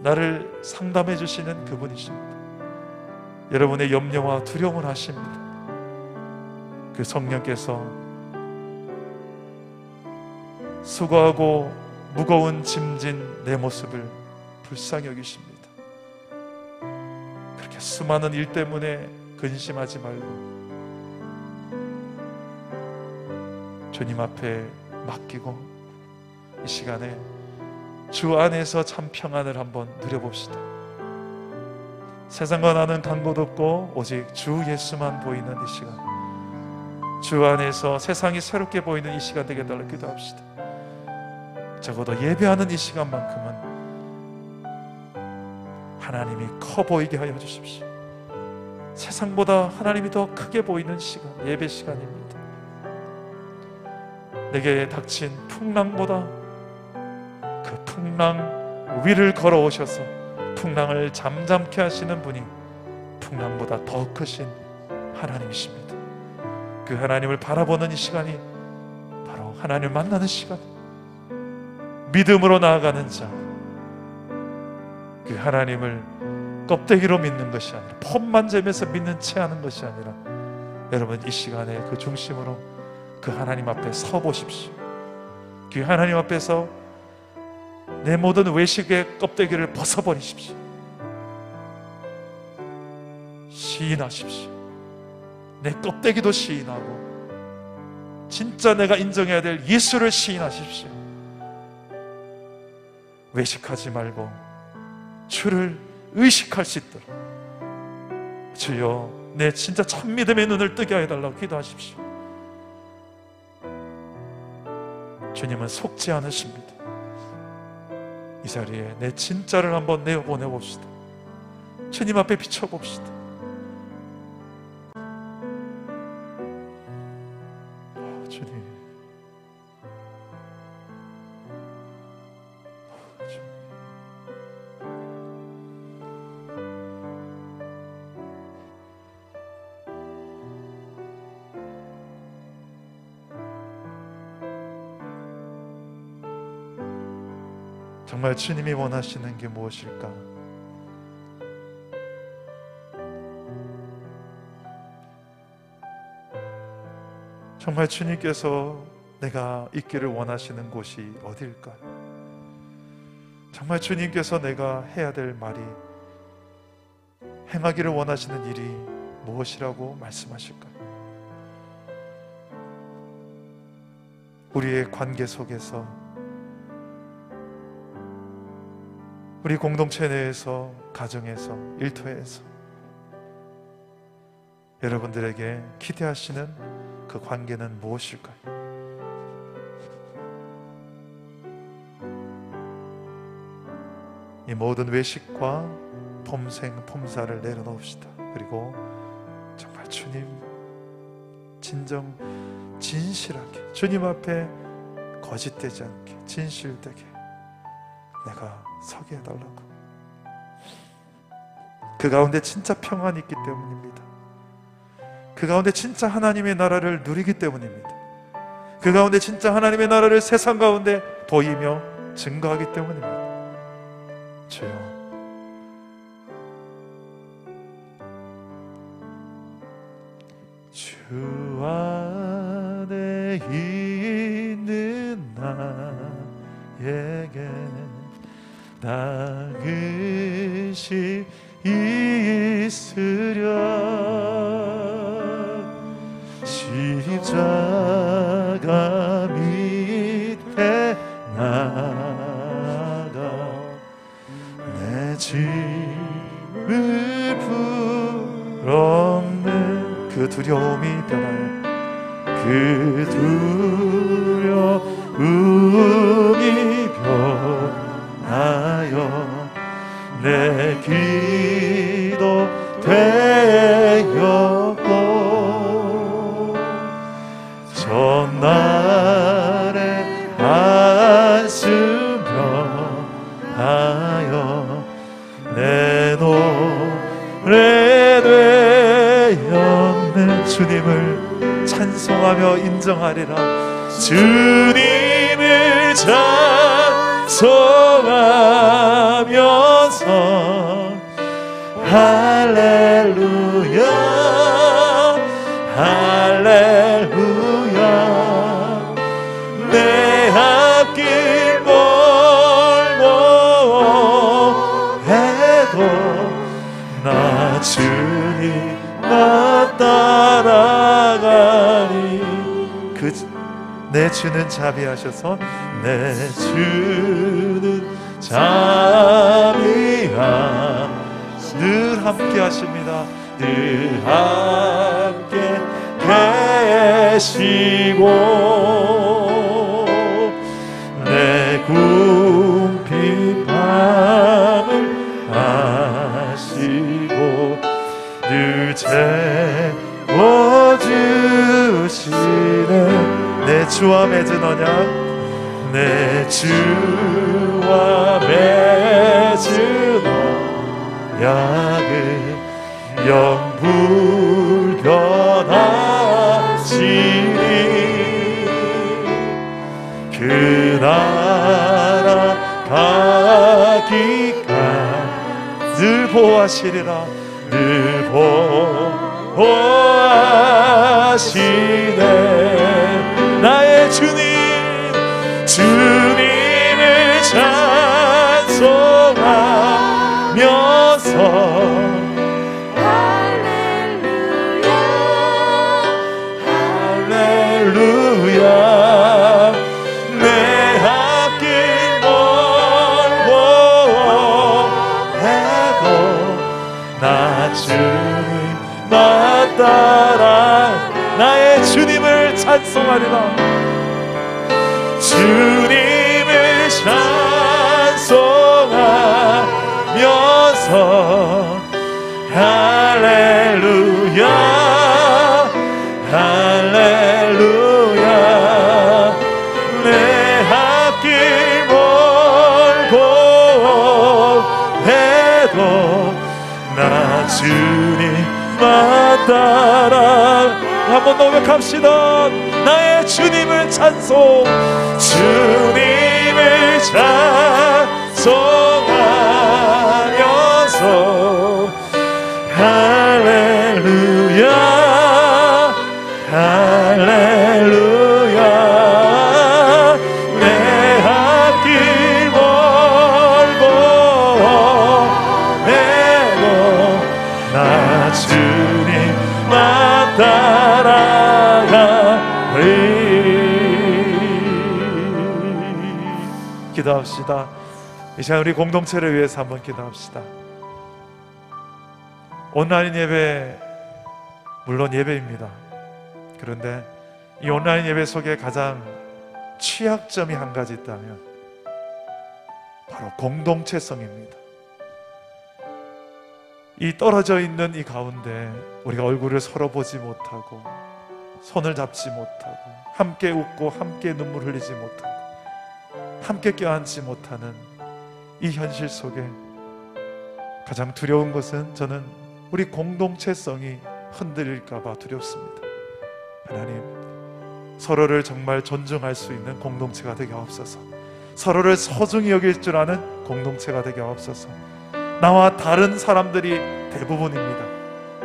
나를 상담해 주시는 그분이십니다. 여러분의 염려와 두려움을 아십니다. 그 성령께서 수고하고 무거운 짐진 내 모습을 불쌍히 여기십니다. 그렇게 수많은 일 때문에 근심하지 말고 주님 앞에 맡기고 이 시간에 주 안에서 참 평안을 한번 누려봅시다. 세상과 나는 간 곳 없고 오직 주 예수만 보이는 이 시간, 주 안에서 세상이 새롭게 보이는 이 시간 되게 달라 기도합시다. 적어도 예배하는 이 시간만큼은 하나님이 커 보이게 하여 주십시오. 세상보다 하나님이 더 크게 보이는 시간, 예배 시간입니다. 내게 닥친 풍랑보다 그 풍랑 위를 걸어오셔서 풍랑을 잠잠케 하시는 분이 풍랑보다 더 크신 하나님이십니다. 그 하나님을 바라보는 이 시간이 바로 하나님을 만나는 시간, 믿음으로 나아가는 자, 그 하나님을 껍데기로 믿는 것이 아니라 폼만 재면서 믿는 채 하는 것이 아니라 여러분 이 시간에 그 중심으로 그 하나님 앞에 서 보십시오. 그 하나님 앞에서 내 모든 외식의 껍데기를 벗어버리십시오. 시인하십시오. 내 껍데기도 시인하고 진짜 내가 인정해야 될 예수를 시인하십시오. 외식하지 말고 주를 의식할 수 있도록 주여 내 진짜 참 믿음의 눈을 뜨게 해달라고 기도하십시오. 주님은 속지 않으십니다. 이 자리에 내 진짜를 한번 내어보내봅시다. 주님 앞에 비춰봅시다. 주님, 정말 주님이 원하시는 게 무엇일까? 정말 주님께서 내가 있기를 원하시는 곳이 어딜까? 정말 주님께서 내가 해야 될 말이, 행하기를 원하시는 일이 무엇이라고 말씀하실까? 우리의 관계 속에서, 우리 공동체 내에서, 가정에서, 일터에서 여러분들에게 기대하시는 그 관계는 무엇일까요? 이 모든 외식과 폼생, 폼사를 내려놓읍시다. 그리고 정말 주님 진정 진실하게 주님 앞에 거짓되지 않게 진실되게 내가 서게 해달라고. 그 가운데 진짜 평안이 있기 때문입니다. 그 가운데 진짜 하나님의 나라를 누리기 때문입니다. 그 가운데 진짜 하나님의 나라를 세상 가운데 보이며 증거하기 때문입니다. 주여, 주 안에 있는 나에게 나그시 있으랴. 십자가 밑에 나가 내 짐을 풀었네. 그 두려움이 변하여, 그 두려움이 변하여 내 기도 되었고, 전날에 안수며 하여 내 노래 되었네. 주님을 찬송하며 인정하리라. 주님을 찬송하면서 할렐루야 할렐루야. 내 앞길 멀고 해도 나 주님만 따라가니. 내 주는 자비하셔서, 내 주는 자비하 늘 함께 하십니다. 늘 함께 계시고 내 궁핍 밤을 아시고 늘 채워주시네. 내 주와 맺은 언약, 내 주와 맺은 언약을 영불변하시니. 그 나라 가기까지 늘 보호하시리라. 늘 보호하시네. 나의 주님, 주님을 찬송하면서 할렐루야 할렐루야. 맞따라 나의 주님을 찬송하리라. 주님을 찬송하면서 할렐루야 할렐루야. 내 앞길 멀고 해도 나 주님만 따라. 한번 노력합시다. 나의 주님을 찬송, 주님을 찬송하면서 할렐루야 할렐루야. 내 앞길 멀고 해도 나 주님만 따라가리. 기도합시다. 이 시간 우리 공동체를 위해서 한번 기도합시다. 온라인 예배 물론 예배입니다. 그런데 이 온라인 예배 속에 가장 취약점이 한 가지 있다면 바로 공동체성입니다. 이 떨어져 있는 이 가운데 우리가 얼굴을 서로 보지 못하고 손을 잡지 못하고 함께 웃고 함께 눈물 흘리지 못하고 함께 껴안지 못하는 이 현실 속에 가장 두려운 것은 저는 우리 공동체성이 흔들릴까 봐 두렵습니다. 하나님, 서로를 정말 존중할 수 있는 공동체가 되게 하옵소서. 서로를 소중히 여길 줄 아는 공동체가 되게 하옵소서. 나와 다른 사람들이 대부분입니다.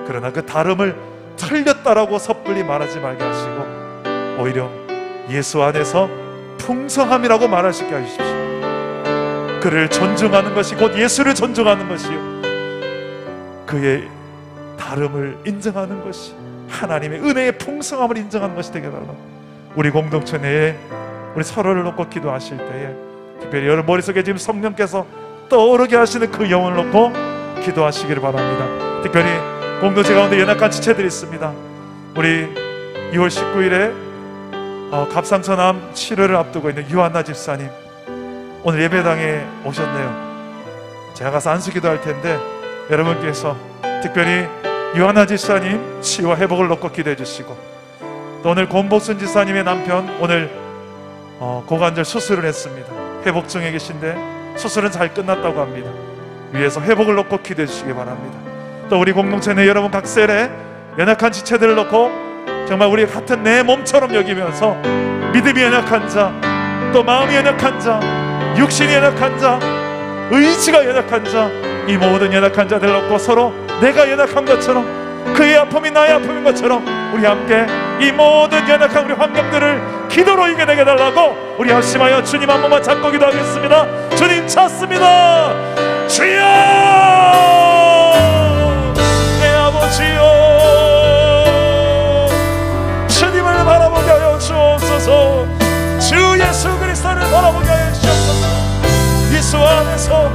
그러나 그 다름을 틀렸다라고 섣불리 말하지 말게 하시고 오히려 예수 안에서 풍성함이라고 말할 수 있게 하십시오. 그를 존중하는 것이 곧 예수를 존중하는 것이요, 그의 다름을 인정하는 것이 하나님의 은혜의 풍성함을 인정하는 것이 되게 달라. 우리 공동체 내에 우리 서로를 놓고 기도하실 때에 특별히 여러분 머릿속에 지금 성령께서 떠오르게 하시는 그 영혼을 놓고 기도하시기를 바랍니다. 특별히 공동체 가운데 연약한 지체들이 있습니다. 우리 2월 19일에 갑상선암 치료를 앞두고 있는 유한나 집사님 오늘 예배당에 오셨네요. 제가 가서 안수기도 할 텐데 여러분께서 특별히 유한나 집사님 치유와 회복을 놓고 기도해 주시고, 또 오늘 권복순 집사님의 남편 오늘 고관절 수술을 했습니다. 회복 중에 계신데 수술은 잘 끝났다고 합니다. 위에서 회복을 놓고 기도해 주시기 바랍니다. 또 우리 공동체 내 여러분 각 셀에 연약한 지체들을 놓고 정말 우리 같은 내 몸처럼 여기면서 믿음이 연약한 자, 또 마음이 연약한 자, 육신이 연약한 자, 의지가 연약한 자, 이 모든 연약한 자들 놓고 서로 내가 연약한 것처럼 그의 아픔이 나의 아픔인 것처럼 우리 함께 이 모든 연약한 우리 환경들을 기도로 이겨내게 해달라고 우리 합심하여 주님 한 번만 잡고 기도하겠습니다. 주님 찾습니다. 주여, 내 아버지여, 주님을 바라보게 하여 주옵소서. 주 예수 그리스도를 바라보게 하여 주옵소서. 예수 안에서,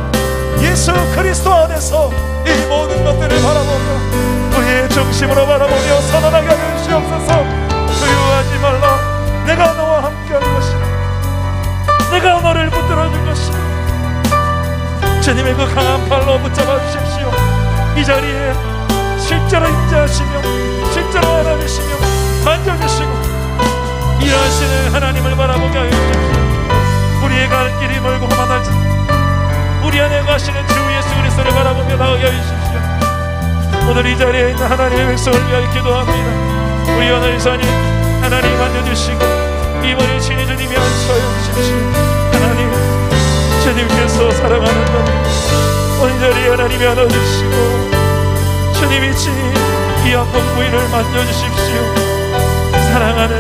예수 그리스도 안에서 이 모든 것들을 바라보며 그의 중심으로 바라보며 선언하게 하여 주옵소서. 두려워하지 말라. 내가 너와 함께할 것이다. 내가 너를 붙들어줄 것이다. 주님의 그 강한 팔로 붙잡아 주십시오. 이 자리에 실제로 임재하시며 실제로 안아주시며 만져주시고 일하시는 하나님을 바라보게 하여 주십시오. 우리의 갈 길이 멀고 험하지 우리 안에 가시는 주 예수 그리스도를 바라보며 나오게 하여 주십시오. 오늘 이 자리에 있는 하나님의 백성을 위하여 기도합니다. 우리 오늘 이사님 하나님 만져주시고 이번에 친히 주님이 안수하여 주십시오. 하나님, 주님께서 사랑하는 것 오늘 자리에 하나님이 안아주시고 주님이 친히 이 아픈 부위를 만져주십시오. 사랑하는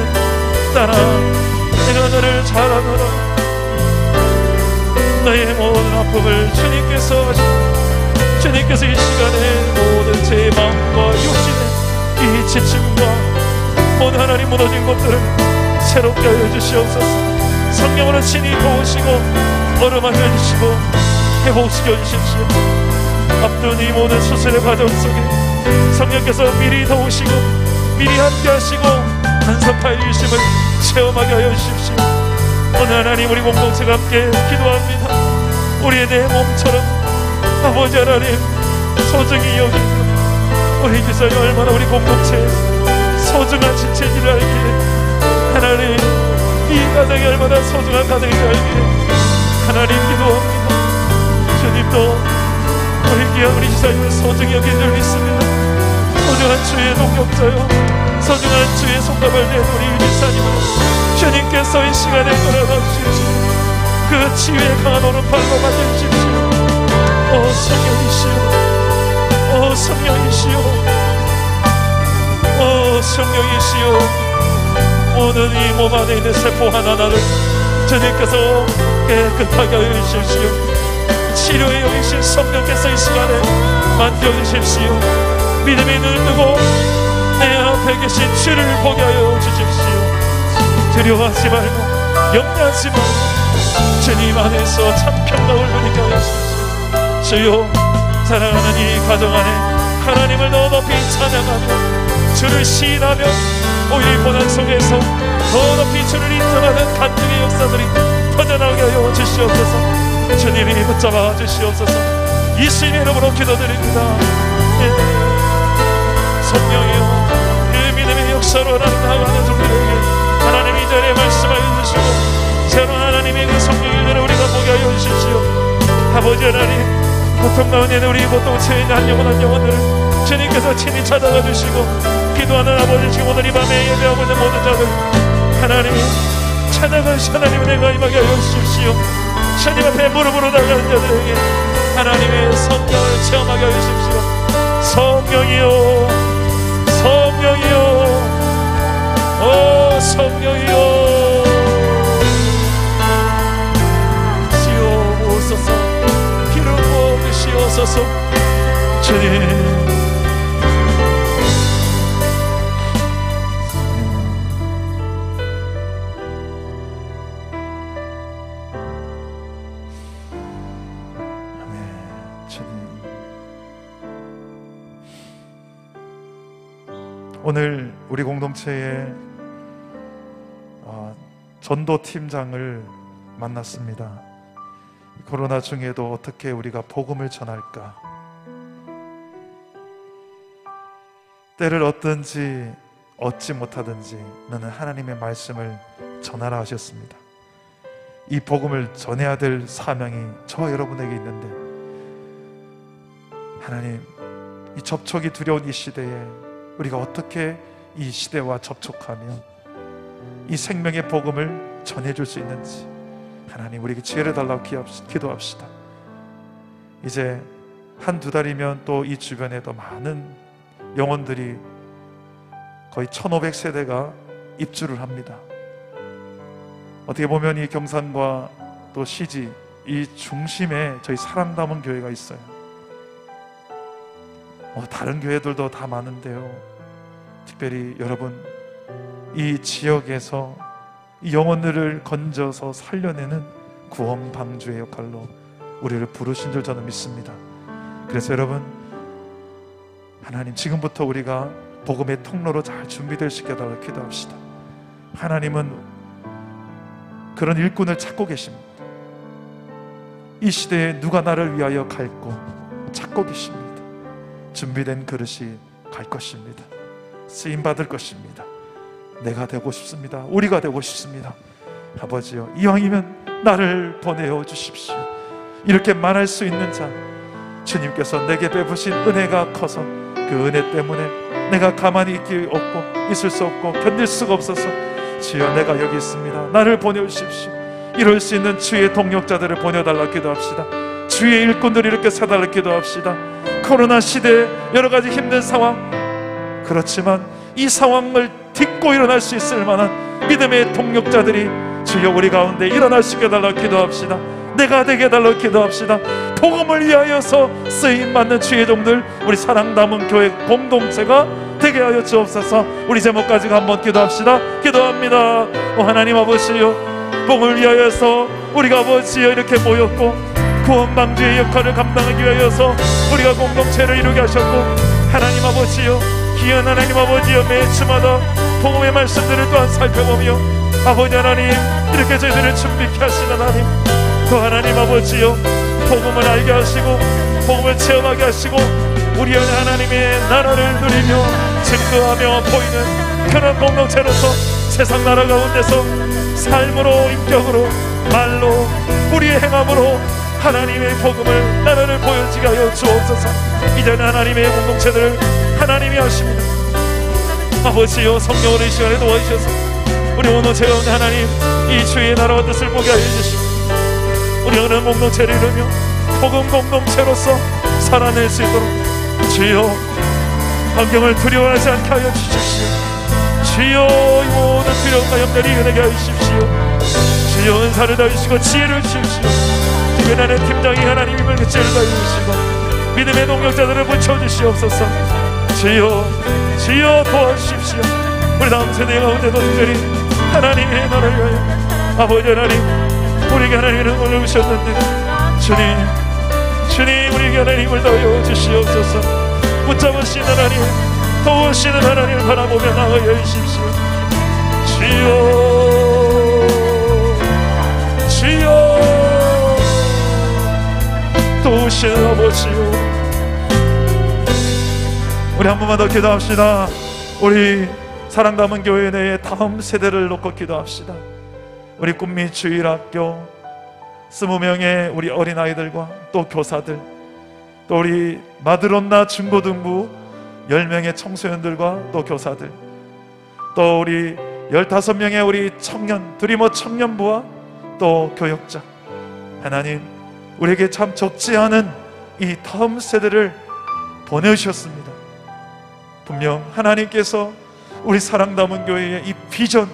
딸아, 내가 너를 잘하노라. 너의 모든 아픔을 주님께서 하시고 주님께서 이 시간에 모든 제 마음과 육신의 이 지침과 모든 하나님 무너진 것들을 새롭게 하여 주시옵소서. 성령으로 친히 도우시고 얼음하여 주시고 회복시켜 주십시오. 앞둔 이 모든 수술의 과정 속에 성령께서 미리 도우시고 미리 함께하시고 간섭하여 주심을 체험하게 하여 주십시오. 오늘 하나님 우리 공동체가 함께 기도합니다. 우리의 내 몸처럼 아버지 하나님 소중히 여기고 우리 기사님 얼마나 우리 공동체에 소중한 지체인지를 알기에 하나님 이 가정이 얼마나 소중한 가정인지 알기에 하나님 기도합니다. 주님도 우리 귀한 우리 기사님을 소중히 여길 줄 믿습니다. 소중한 주의 동역자요 소중한 주의 손잡을 낸 우리 기사님을 주님께서 이 시간에 끌어다 주십시오. 그 치유의 강한 오른팔로 만져주십시오. 오 성령이시여, 오 성령이시여, 오 성령이시여, 모든 이 몸 안에 있는 세포 하나하나를 주님께서 깨끗하게 하여 주십시오. 치료의 영이신 성령께서 이 시간에 만져주십시오. 믿음의 눈을 뜨고 내 앞에 계신 주를 보게 하여 주십시오. 두려워하지 말고 염려하지 말고 주님 안에서 참 평강을 누리게 하여 주십시오. 주여 사랑하는 이 가정 안에 하나님을 더 높이 찬양하며 주를 시인하며 오일 고난 속에서 더 높이 주를 인정하는 간증의 역사들이 퍼져나가게 하여 주시옵소서. 주님이 붙잡아 주시옵소서. 예수님의 이름으로 기도드립니다. 성령이여 그 믿음의 역사로 하나님 나아가는 종들에게 하나님 이 자리에 말씀하여 주시고 새로운 하나님의 그 성령의 은혜를 우리가 보게 하여 주십시오. 아버지 하나님 고통 가운데 우리 공동체에 있는 한 영혼들을 주님께서 친히 찾아가 주시고 기도하는 아버지 지금 오늘 이 밤에 예배하고 있는 모든 자들 하나님 찾아가시 하나님의 은혜가 임하게 하여 주십시오. 주님 앞에 무릎으로 나가는 자들에게 하나님의 성령을 체험하게 하여 주십시오. 성령이여 성령이여 오 성령이여 지어오소서 기름 부으시옵소서. 주님 오늘 우리 공동체에 전도팀장을 만났습니다. 코로나 중에도 어떻게 우리가 복음을 전할까? 때를 얻든지 얻지 못하든지 너는 하나님의 말씀을 전하라 하셨습니다. 이 복음을 전해야 될 사명이 저와 여러분에게 있는데 하나님 이 접촉이 두려운 이 시대에 우리가 어떻게 이 시대와 접촉하며 이 생명의 복음을 전해줄 수 있는지 하나님 우리에게 지혜를 달라고 기도합시다. 이제 한두 달이면 또 이 주변에도 많은 영혼들이 거의 1500세대가 입주를 합니다. 어떻게 보면 이 경산과 또 시지 이 중심에 저희 사랑담은 교회가 있어요. 다른 교회들도 다 많은데요, 특별히 여러분 이 지역에서 이 영혼들을 건져서 살려내는 구원 방주의 역할로 우리를 부르신 줄 저는 믿습니다. 그래서 여러분 하나님 지금부터 우리가 복음의 통로로 잘 준비될 수 있게 해달라고 기도합시다. 하나님은 그런 일꾼을 찾고 계십니다. 이 시대에 누가 나를 위하여 갈고 찾고 계십니다. 준비된 그릇이 갈 것입니다. 쓰임받을 것입니다. 내가 되고 싶습니다. 우리가 되고 싶습니다. 아버지여 이왕이면 나를 보내어 주십시오. 이렇게 말할 수 있는 자, 주님께서 내게 베푸신 은혜가 커서 그 은혜 때문에 내가 가만히 있을 수 없고 견딜 수가 없어서 주여 내가 여기 있습니다. 나를 보내주십시오. 이럴 수 있는 주의 동역자들을 보내달라 기도합시다. 주의 일꾼들을 이렇게 사달라 기도합시다. 코로나 시대에 여러 가지 힘든 상황, 그렇지만 이 상황을 딛고 일어날 수 있을 만한 믿음의 동력자들이 주여 우리 가운데 일어날 수 있게 해달라고 기도합시다. 내가 되게 해달라고 기도합시다. 복음을 위하여서 쓰임받는 주의 종들, 우리 사랑 담은 교회 공동체가 되게 하여 주옵소서. 우리 제목까지 한번 기도합시다. 기도합니다. 오 하나님 아버지여, 복음을 위하여서 우리가 아버지여 이렇게 모였고 구원방주의 역할을 감당하기 위하여서 우리가 공동체를 이루게 하셨고 하나님 아버지요, 귀한 하나님 아버지요, 매주마다 복음의 말씀들을 또한 살펴보며 아버지 하나님 이렇게 저희들을 준비케 하시는 하나님, 또 하나님 아버지요, 복음을 알게 하시고 복음을 체험하게 하시고 우리 안에 하나님의 나라를 누리며 증거하며 보이는 그런 공동체로서 세상 나라 가운데서 삶으로, 인격으로, 말로, 우리의 행함으로 하나님의 복음을, 나라를 보여지게 하여 주옵소서. 이제는 하나님의 공동체들을 하나님이 하십니다. 아버지요, 성령으로 이 시간에 도와주셔서 우리 공동체 가운데 하나님 이 주의 나라와 뜻을 보게 하여 주시고 우리 어느 공동체를 이루며 복음 공동체로서 살아낼 수 있도록 주여 환경을 두려워하지 않게 하여 주십시오. 주여 이 모든 두려움과 염려를 이겨내게 하여 주십시오. 주여 은사를 다주시고 지혜를 주십시오. 특별한 팀장이 하나님 힘을 지혜를 다주시고 믿음의 동력자들을 붙여주시옵소서. 주여 도와주십시오. 우리 다음 세대 가운데도 특별히 하나님의 나라를 위하여 아버지 하나님 우리에게 하나님의 은혜를 올려주셨는데 주님 우리에게 하나님을 더하여 주시옵소서. 붙잡으시는 하나님, 도우시는 하나님을 바라보며 나아가 주십시오. 주여 도우시는 아버지요. 우리 한 번만 더 기도합시다. 우리 사랑 담은 교회 내에 다음 세대를 놓고 기도합시다. 우리 꿈미 주일학교 20명의 우리 어린아이들과 또 교사들, 또 우리 마드론나 중고등부 10명의 청소년들과 또 교사들, 또 우리 15명의 우리 청년, 드리머 청년부와 또 교역자, 하나님 우리에게 참 적지 않은 이 다음 세대를 보내주셨습니다. 분명 하나님께서 우리 사랑 담은 교회의 이 비전,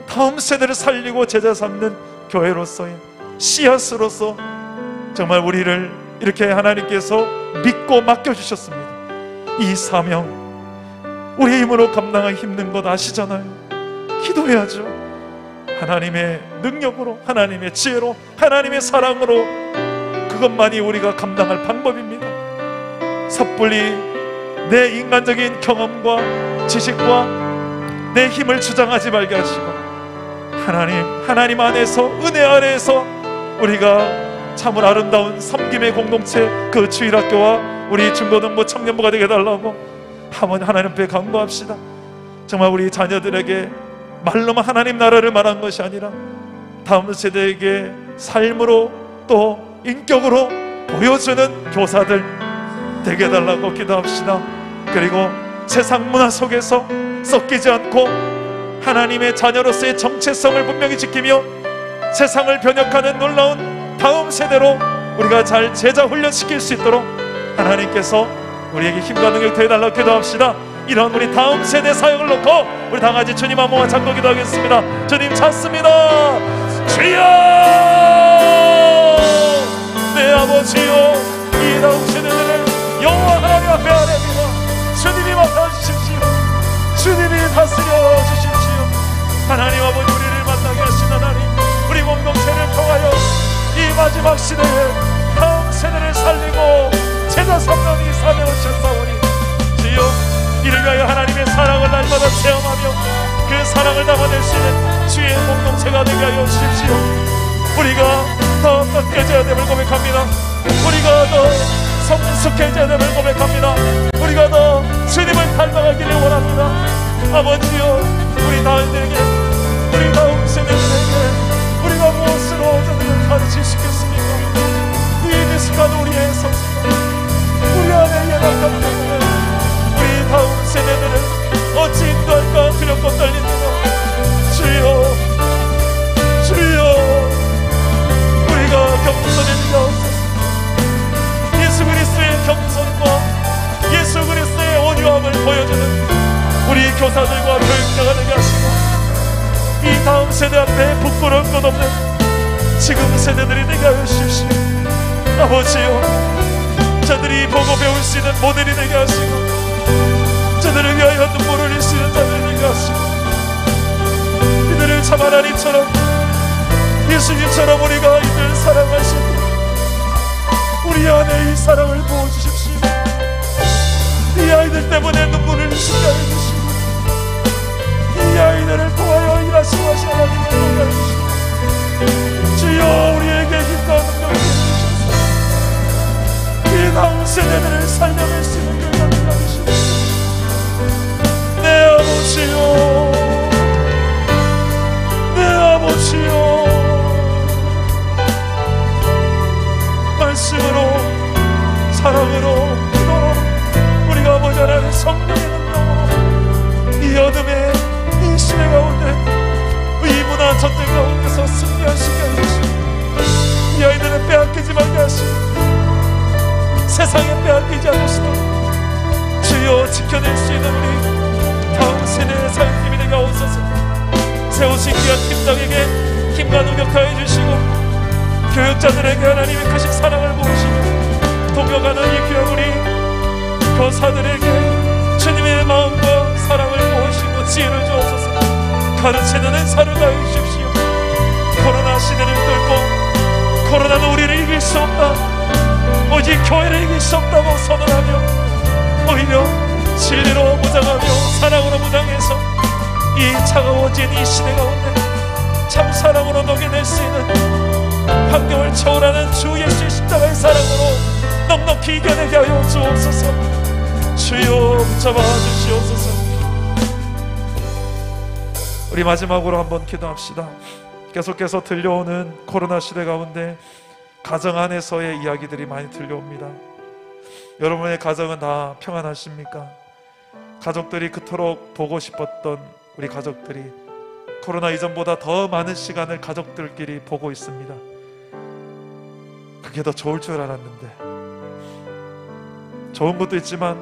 다음 세대를 살리고 제자 삼는 교회로서의 씨앗으로서 정말 우리를 이렇게 하나님께서 믿고 맡겨주셨습니다. 이 사명 우리 힘으로 감당하기 힘든 것 아시잖아요. 기도해야죠. 하나님의 능력으로, 하나님의 지혜로, 하나님의 사랑으로, 그것만이 우리가 감당할 방법입니다. 섣불리 내 인간적인 경험과 지식과 내 힘을 주장하지 말게 하시고 하나님 안에서, 은혜 아래에서 우리가 참으로 아름다운 섬김의 공동체, 그 주일학교와 우리 중고등부 청년부가 되게 해달라고 하나님 앞에 간구합시다. 정말 우리 자녀들에게 말로만 하나님 나라를 말한 것이 아니라 다음 세대에게 삶으로 또 인격으로 보여주는 교사들 되게 해달라고 기도합시다. 그리고 세상 문화 속에서 섞이지 않고 하나님의 자녀로서의 정체성을 분명히 지키며 세상을 변혁하는 놀라운 다음 세대로 우리가 잘 제자 훈련시킬 수 있도록 하나님께서 우리에게 힘과 능력 더해달라고 기도합시다. 이런 우리 다음 세대 사역을 놓고 우리 다 같이 주님 한 번만 잡고 기도하겠습니다. 주님 찾습니다. 주여, 내 아버지요, 이 다음 세대들을 여호와 하나님 앞에 아뢰옵니다. 주님이 맡아주십시오. 주님이 다스려 주십시오. 하나님 아버지, 우리를 만나게 하신 하나님, 우리 공동체를 통하여 이 마지막 시대에 다음 세대를 살리고 제자 삼는 이 사명을 주셨사오니 주여, 이를 위하여 하나님의 사랑을 날마다 체험하며 그 사랑을 담아낼 수 있는 주의 공동체가 되게 하여 주십시오. 우리가 더 깨져야 됨을 고백합니다. 우리가 더 성숙해져야 됨을 고백합니다. 우리가 더 주님을 닮아가기를 원합니다. 아버지여, 우리 다음에게, 우리 다음 세대들에게 우리가 무엇으로 저들을 가르칠 수 있겠습니까? 이 미숙한 우리의 성숙함, 우리 안에 연약함 때문에 우리 다음 세대들을 어찌 인도할까 두렵고 떨립니다. 주여, 우리가 겸손해지게 하옵소서. 예수 그리스도의 겸손과 예수 그리스도의 온유함을 보여주는 우리 교사들과 교육자가 되게 하시고 이 다음 세대 앞에 부끄러울 것 없는 지금 세대들이 되게 하여 주십시오. 아버지요, 저들이 보고 배울 수 있는 모델이 되게 하시고 저들을 위하여 눈물을 흘릴 수 있는 자들이 되게 하시고 이들을 참 하나님처럼, 예수님처럼 우리가 이들을 사랑하시고 우리 안에 이 사랑을 부어주십시오. 이 이 아이들 때문에 눈물을 흘리게 해주시고 이 아이들을 도와여 일하시고 하시 하나님의 영광을 주시고 주여 우리에게 힘과 능력을 주셔서 이 다음 세대들을 살려낼 수 있는 결단을 하시고 내 아버지요 내 아버지요 말씀으로 사랑으로 기도로 우리가 아버지 하나님의 성령의 능력으로 이 어둠의 이 시대 가운데 이 문화 전쟁 가운데서 승리하시게 해주시고 이 아이들은 빼앗기지 말게 하시고 세상에 빼앗기지 않으시도록 주여 지켜낼 수 있는 우리 다음 세대의 사역팀이 되게 하옵소서. 세우신 귀한 팀장에게 힘과 능력하여 주시고 교육자들에게 하나님의 크신 사랑을 부으시고 동역하는 이 귀한 우리 교사들에게 주님의 마음과 사랑을 부으시고 지혜를 주옵소서. 가르치는 은사를 다해 주십시오. 코로나 시대를 뚫고 코로나는 우리를 이길 수 없다 오직 교회를 이길 수 없다고 선언하며 오히려 진리로 무장하며 사랑으로 무장해서 이 차가워진 이 시대 가운데 참 사랑으로 녹여낼 수 있는 환경을 초월하는 주 예수의 십자가의 사랑으로 넉넉히 이겨내게 하여 주옵소서. 주여 붙잡아 주시옵소서. 우리 마지막으로 한번 기도합시다. 계속해서 들려오는 코로나 시대 가운데 가정 안에서의 이야기들이 많이 들려옵니다. 여러분의 가정은 다 평안하십니까? 가족들이 그토록 보고 싶었던 우리 가족들이 코로나 이전보다 더 많은 시간을 가족들끼리 보고 있습니다. 그게 더 좋을 줄 알았는데 좋은 것도 있지만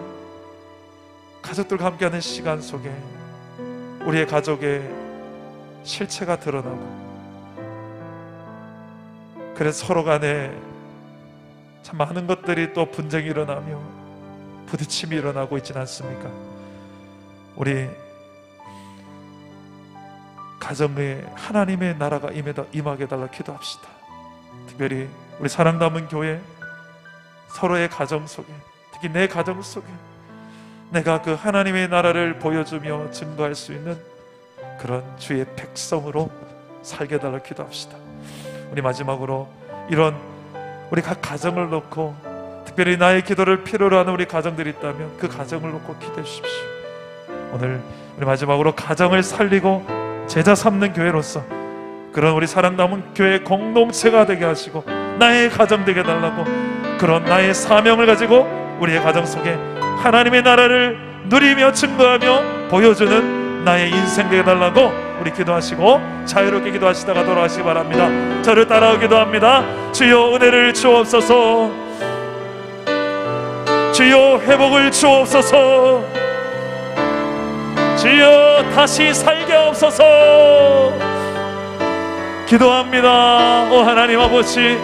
가족들과 함께하는 시간 속에 우리의 가족의 실체가 드러나고 그래서 서로 간에 참 많은 것들이 또 분쟁이 일어나며 부딪힘이 일어나고 있지는 않습니까? 우리 가정에 하나님의 나라가 임하게 달라 기도합시다. 특별히 우리 사랑 담은 교회 서로의 가정 속에 특히 내 가정 속에 내가 그 하나님의 나라를 보여주며 증거할 수 있는 그런 주의 백성으로 살게 달라 기도합시다. 우리 마지막으로 이런 우리 각 가정을 놓고 특별히 나의 기도를 필요로 하는 우리 가정들이 있다면 그 가정을 놓고 기도해 주십시오. 오늘 우리 마지막으로 가정을 살리고 제자 삼는 교회로서 그런 우리 사랑 남은 교회 공동체가 되게 하시고 나의 가정 되게 해달라고 그런 나의 사명을 가지고 우리의 가정 속에 하나님의 나라를 누리며 증거하며 보여주는 나의 인생 되게 해달라고 우리 기도하시고 자유롭게 기도하시다가 돌아가시기 바랍니다. 저를 따라오 기도합니다. 주여 은혜를 주옵소서. 주여 회복을 주옵소서. 주여 다시 살게 하옵소서. 기도합니다. 오 하나님 아버지